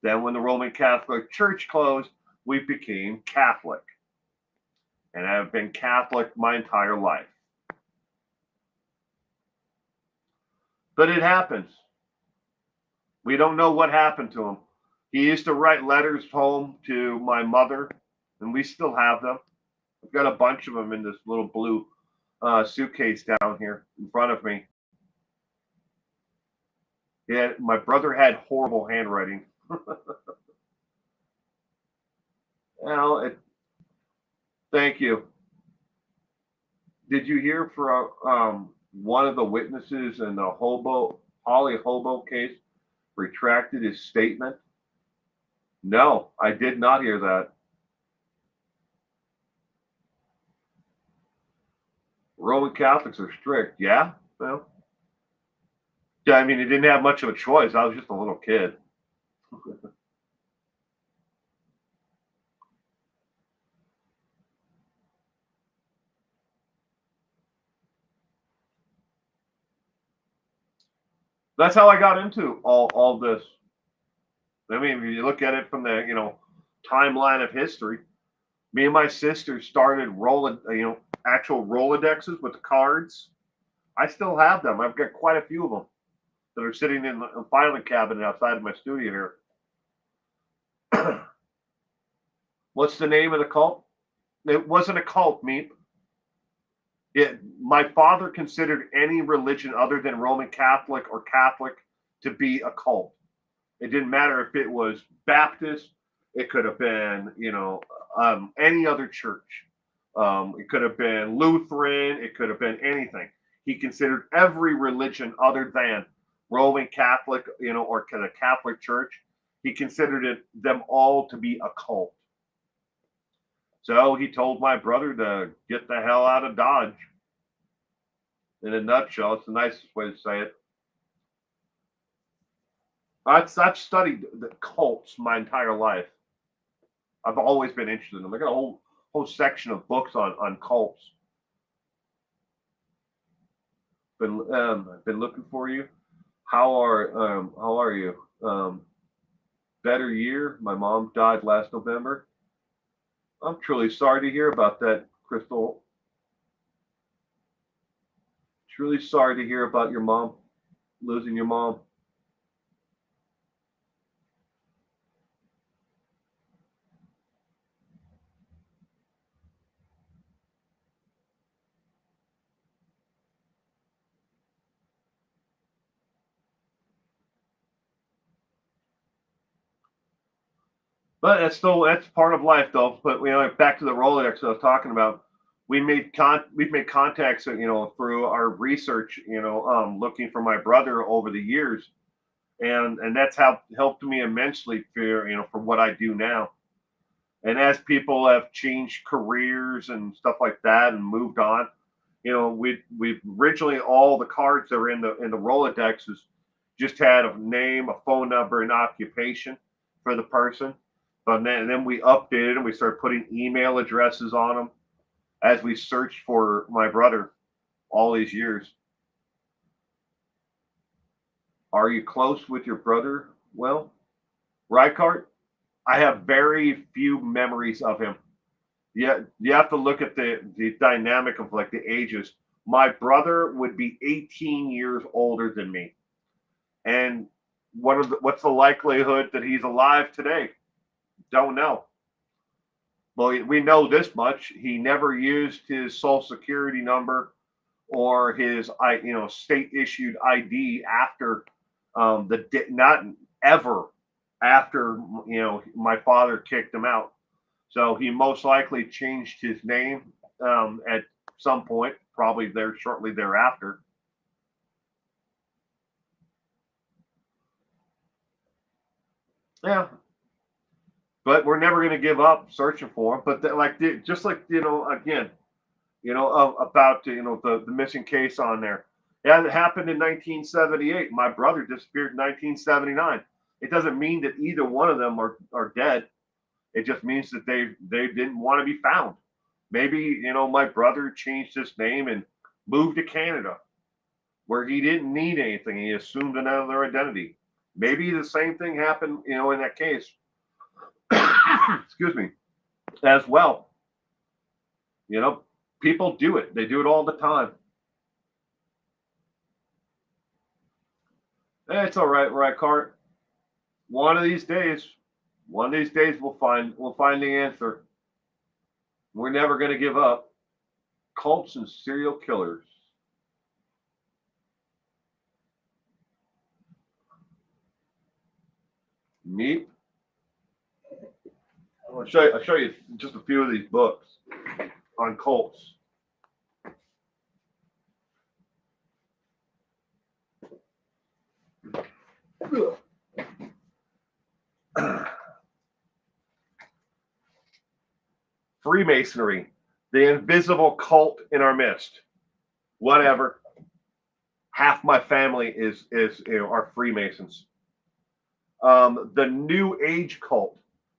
Then, when the Roman Catholic Church closed, we became Catholic. And I've been Catholic my entire life. But it happens. We don't know what happened to him. He used to write letters home to my mother, and we still have them. I've got a bunch of them in this little blue suitcase down here in front of me. Yeah, my brother had horrible handwriting. Well, thank you. Did you hear from one of the witnesses in the Holly Hobo case retracted his statement? No, I did not hear that. Roman Catholics are strict. Yeah, well, I mean, he didn't have much of a choice. I was just a little kid. That's how I got into all this. I mean, if you look at it from the timeline of history, me and my sister started rolling, actual Rolodexes with the cards. I still have them. I've got quite a few of them that are sitting in the filing cabinet outside of my studio here. What's the name of the cult? It wasn't a cult, Meep. My father considered any religion other than Roman Catholic or Catholic to be a cult. It didn't matter if it was Baptist. It could have been, any other church. It could have been Lutheran. It could have been anything. He considered every religion other than Roman Catholic, or the Catholic Church. He considered them all to be a cult. So he told my brother to get the hell out of Dodge. In a nutshell, it's the nicest way to say it. I've studied the cults my entire life. I've always been interested in them. I got a whole section of books on cults. Been looking for you. How are you? Better year. My mom died last November. I'm truly sorry to hear about that, Crystal. Truly sorry to hear about your mom, losing your mom. But that's part of life, though. But back to the Rolodex I was talking about. We've made contacts, through our research, looking for my brother over the years, and that's helped me immensely for what I do now. And as people have changed careers and stuff like that and moved on, we originally all the cards that were in the Rolodexes just had a name, a phone number, and occupation for the person. But then we updated and we started putting email addresses on them as we searched for my brother all these years. Are you close with your brother? Well, Rykart, I have very few memories of him. Yeah, you have to look at the dynamic of like the ages. My brother would be 18 years older than me, and what's the likelihood that he's alive today? Don't know. Well, we know this much: he never used his social security number or his state issued ID after not ever after my father kicked him out. So he most likely changed his name at some point, probably there shortly thereafter. Yeah, but we're never going to give up searching for him. But just like again, about the missing case on there. Yeah, it happened in 1978. My brother disappeared in 1979. It doesn't mean that either one of them are dead. It just means that they didn't want to be found. Maybe my brother changed his name and moved to Canada, where he didn't need anything. He assumed another identity. Maybe the same thing happened, in that case. Excuse me, as well. People do it. They do it all the time. It's all right, Cart. One of these days, we'll find the answer. We're never going to give up. Cults and serial killers. Meep. I'll show you just a few of these books on cults. Freemasonry, the invisible cult in our midst. Whatever. Half my family is are Freemasons. The New Age cult.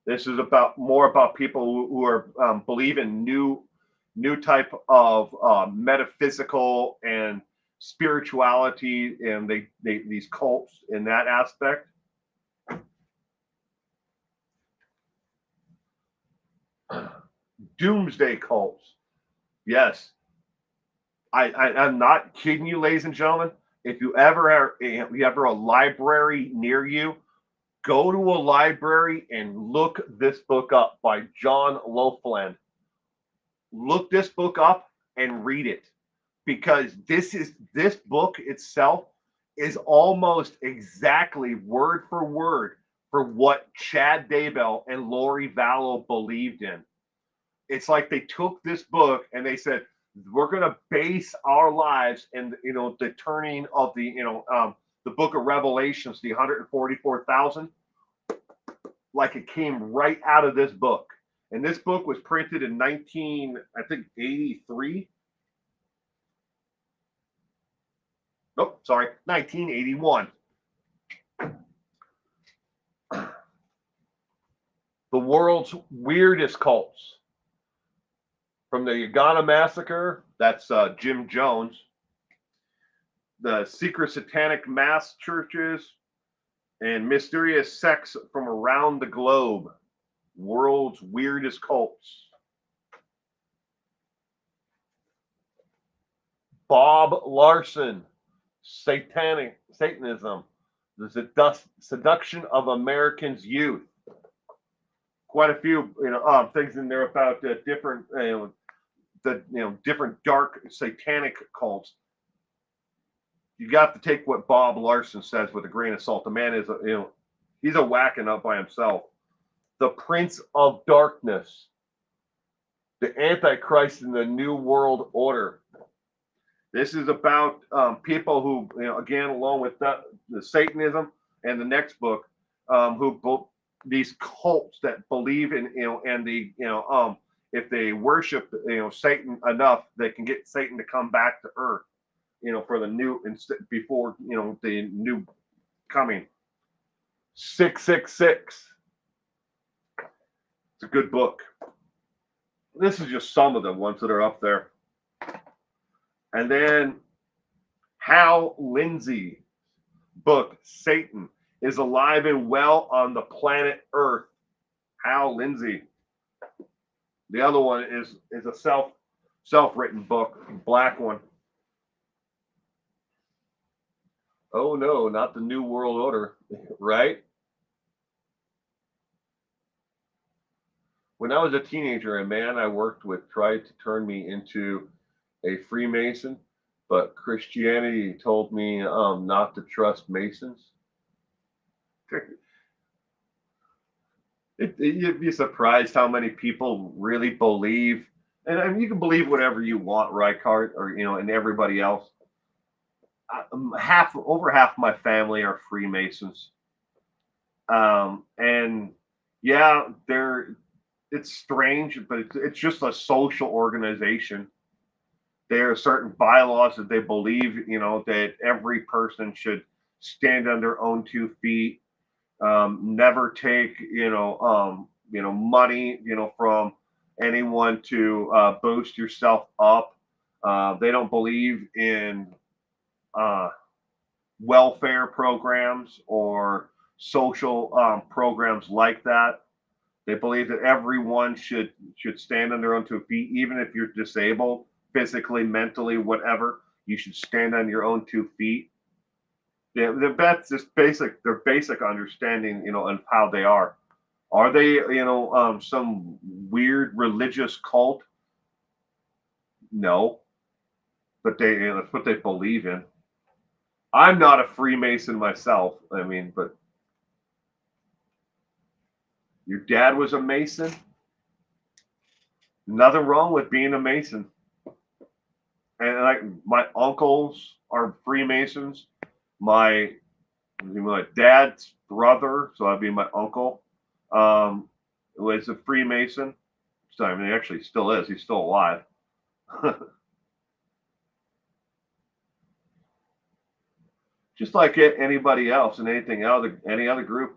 This is more about people who are believe in new type of metaphysical and spirituality, and these cults in that aspect. Doomsday cults. Yes, I'm not kidding you, ladies and gentlemen. If you ever are, you ever a library near you, Go to a library and look this book up by John Loveland. Look this book up and read it, because this book itself is almost exactly word for what Chad Daybell and Lori Vallow believed in. It's like they took this book and they said, we're going to base our lives in, the turning of the book of Revelations, the 144,000, like it came right out of this book. And this book was printed in 1983. Nope, sorry, 1981. The world's weirdest cults. From the Uganda Massacre, that's Jim Jones. The secret satanic mass churches and mysterious sects from around the globe. World's weirdest cults. Bob Larson, Satanism, the seduction of Americans' youth. Quite a few, things in there about different, different dark satanic cults. You got to take what Bob Larson says with a grain of salt. The man is, he's a whacking up by himself. The Prince of Darkness, the Antichrist in the New World Order. This is about people who, again, along with the Satanism and the next book, these cults that believe in, and if they worship, Satan enough, they can get Satan to come back to earth, for the new, before, the new coming. 666. It's a good book. This is just some of the ones that are up there. And then Hal Lindsey's book, Satan is Alive and Well on the Planet Earth. Hal Lindsey. The other one is a self-written book, black one. Oh no, not the New World Order, right? When I was a teenager, a man I worked with tried to turn me into a Freemason, but Christianity told me not to trust Masons. You'd be surprised how many people really believe, and I mean, you can believe whatever you want, Reichart, or and everybody else. Over half my family are Freemasons, and yeah, it's strange, but it's just a social organization. There are certain bylaws that they believe, that every person should stand on their own 2 feet, never take, money, from anyone to boost yourself up. They don't believe in welfare programs or social programs like that. They believe that everyone should stand on their own 2 feet, even if you're disabled, physically, mentally, whatever. You should stand on your own 2 feet. That's just basic. Their basic understanding, of how they are. Are they, some weird religious cult? No, but that's what they believe in. I'm not a Freemason myself. I mean, but your dad was a Mason. Nothing wrong with being a Mason. And like my uncles are Freemasons. My dad's brother, so that'd be my uncle, was a Freemason. So I mean, he actually still is. He's still alive. Just like anybody else and anything else, any other group,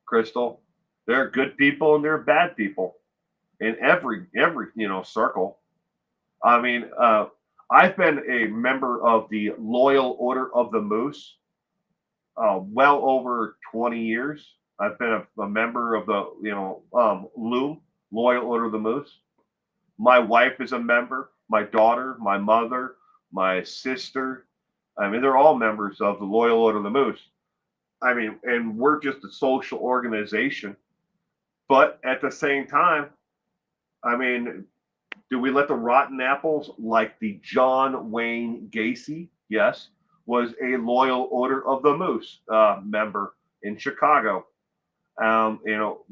Crystal, there are good people and there are bad people in every circle. I mean, I've been a member of the Loyal Order of the Moose well over 20 years. I've been a member of the LOOM, Loyal Order of the Moose. My wife is a member. My daughter, my mother, my sister. I mean, they're all members of the Loyal Order of the Moose. I mean, and we're just a social organization. But at the same time, I mean, do we let the rotten apples like the John Wayne Gacy? Yes, was a loyal Order of the Moose member in Chicago. You know,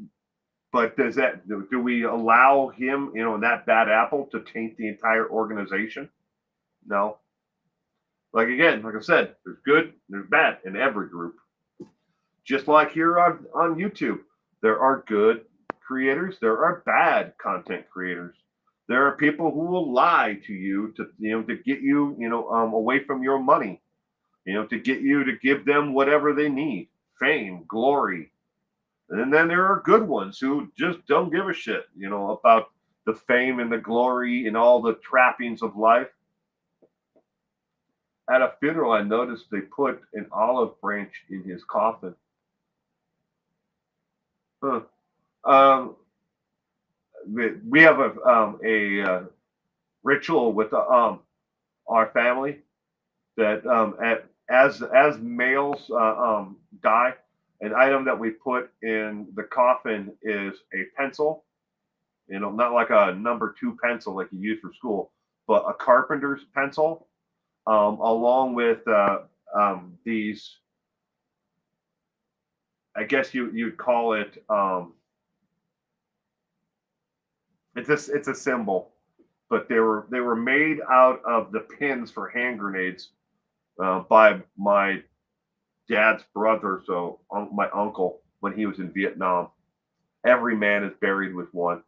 but does that do we allow him, that bad apple to taint the entire organization? No. Like again, like I said, there's good, there's bad in every group. Just like here on YouTube, there are good creators, there are bad content creators. There are people who will lie to you to get you away from your money, to get you to give them whatever they need, fame, glory. And then there are good ones who just don't give a shit, about the fame and the glory and all the trappings of life. At a funeral, I noticed they put an olive branch in his coffin. Huh. Um, we have a ritual with our family that as males die, an item that we put in the coffin is a pencil. Not like a number two pencil like you use for school, but a carpenter's pencil, along with these. I guess you'd call it. It's a symbol, but they were made out of the pins for hand grenades by my dad's brother, so my uncle when he was in Vietnam. Every man is buried with one.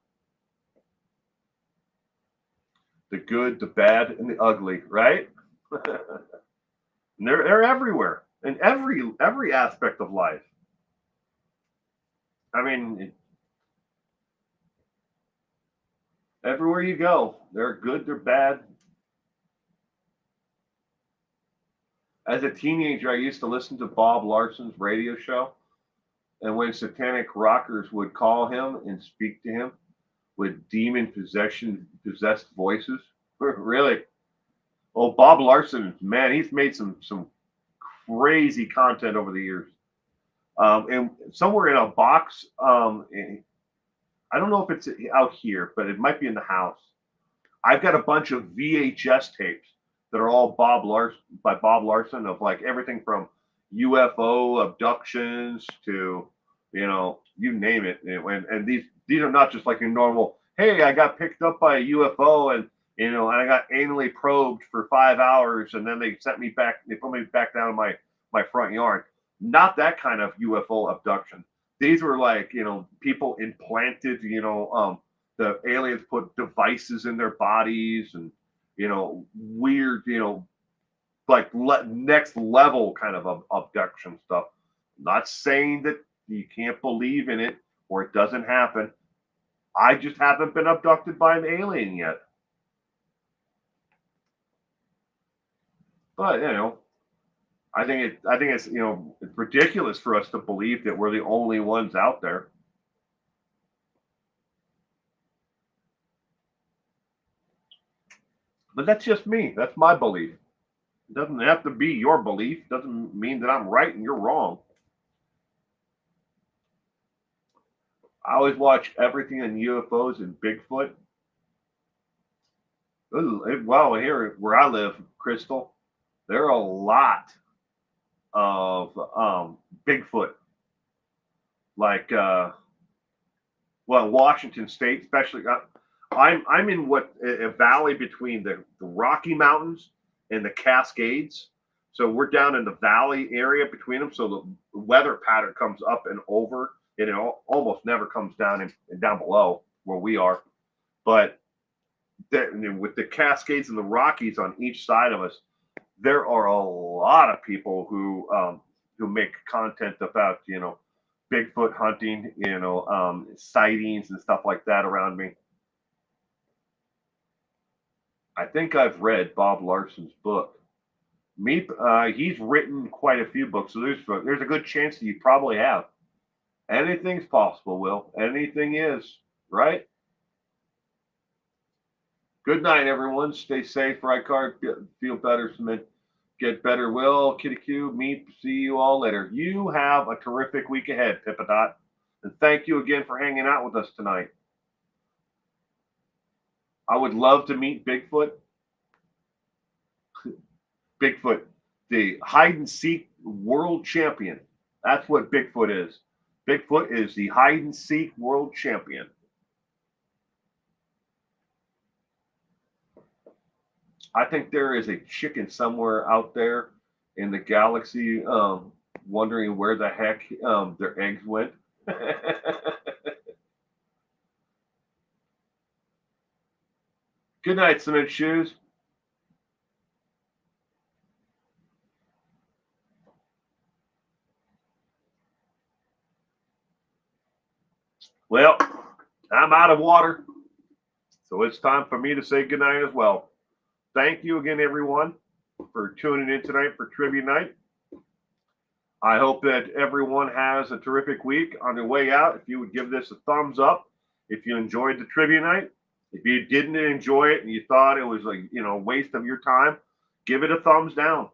The good, the bad, and the ugly, right? And they're everywhere in every aspect of life. I mean, everywhere you go, they're good, they're bad. As a teenager, I used to listen to Bob Larson's radio show, and when satanic rockers would call him and speak to him with demon possessed voices, really. Well, Bob Larson, man, he's made some crazy content over the years. And somewhere in a box, I don't know if it's out here, but it might be in the house. I've got a bunch of VHS tapes that are all Bob Larson of like everything from UFO abductions to you name it. And these are not just like your normal. Hey, I got picked up by a UFO and I got anally probed for 5 hours and then they sent me back. They put me back down in my front yard. Not that kind of UFO abduction. These were like people implanted. The aliens put devices in their bodies and weird like next level kind of abduction stuff. Not saying that you can't believe in it or it doesn't happen. I just haven't been abducted by an alien yet. But I think it's it's ridiculous for us to believe that we're the only ones out there. But that's just me. That's my belief. It doesn't have to be your belief. It doesn't mean that I'm right and you're wrong. I always watch everything on UFOs and Bigfoot. Well, here where I live, Crystal, there are a lot of Bigfoot, like Washington State, especially. I'm in a valley between the Rocky Mountains and the Cascades. So we're down in the valley area between them. So the weather pattern comes up and over, and it almost never comes down and down below where we are. But with the Cascades and the Rockies on each side of us, there are a lot of people who make content about Bigfoot hunting, sightings and stuff like that around me. I think I've read Bob Larson's book. He's written quite a few books, so there's a good chance that you probably have. Anything's possible, Will. Anything is, right? Good night, everyone. Stay safe. Right card. Feel better, Smith. Get better, Will, Kitty Q, me. See you all later. You have a terrific week ahead, Pippadot. And thank you again for hanging out with us tonight. I would love to meet Bigfoot. Bigfoot, the hide and seek world champion. That's what Bigfoot is. Bigfoot is the hide and seek world champion. I think there is a chicken somewhere out there in the galaxy wondering where the heck their eggs went. Good night, Cement Shoes. Well, I'm out of water, so it's time for me to say goodnight as well. Thank you again, everyone, for tuning in tonight for Trivia Night. I hope that everyone has a terrific week on their way out. If you would give this a thumbs up, if you enjoyed the Trivia Night. If you didn't enjoy it and you thought it was a waste of your time, give it a thumbs down.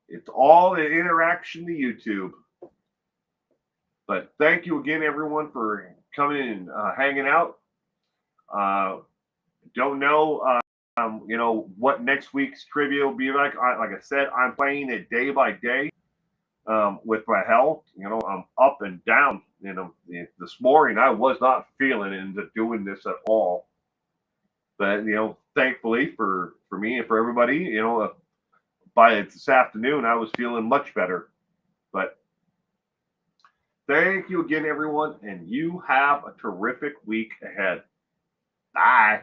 It's all an interaction to YouTube. But thank you again, everyone, for coming and hanging out. Don't know, what next week's trivia will be like. Like I said, I'm playing it day by day with my health. I'm up and down. This morning I was not feeling into doing this at all. But thankfully for me and for everybody, by this afternoon I was feeling much better. But thank you again, everyone, and you have a terrific week ahead. Bye.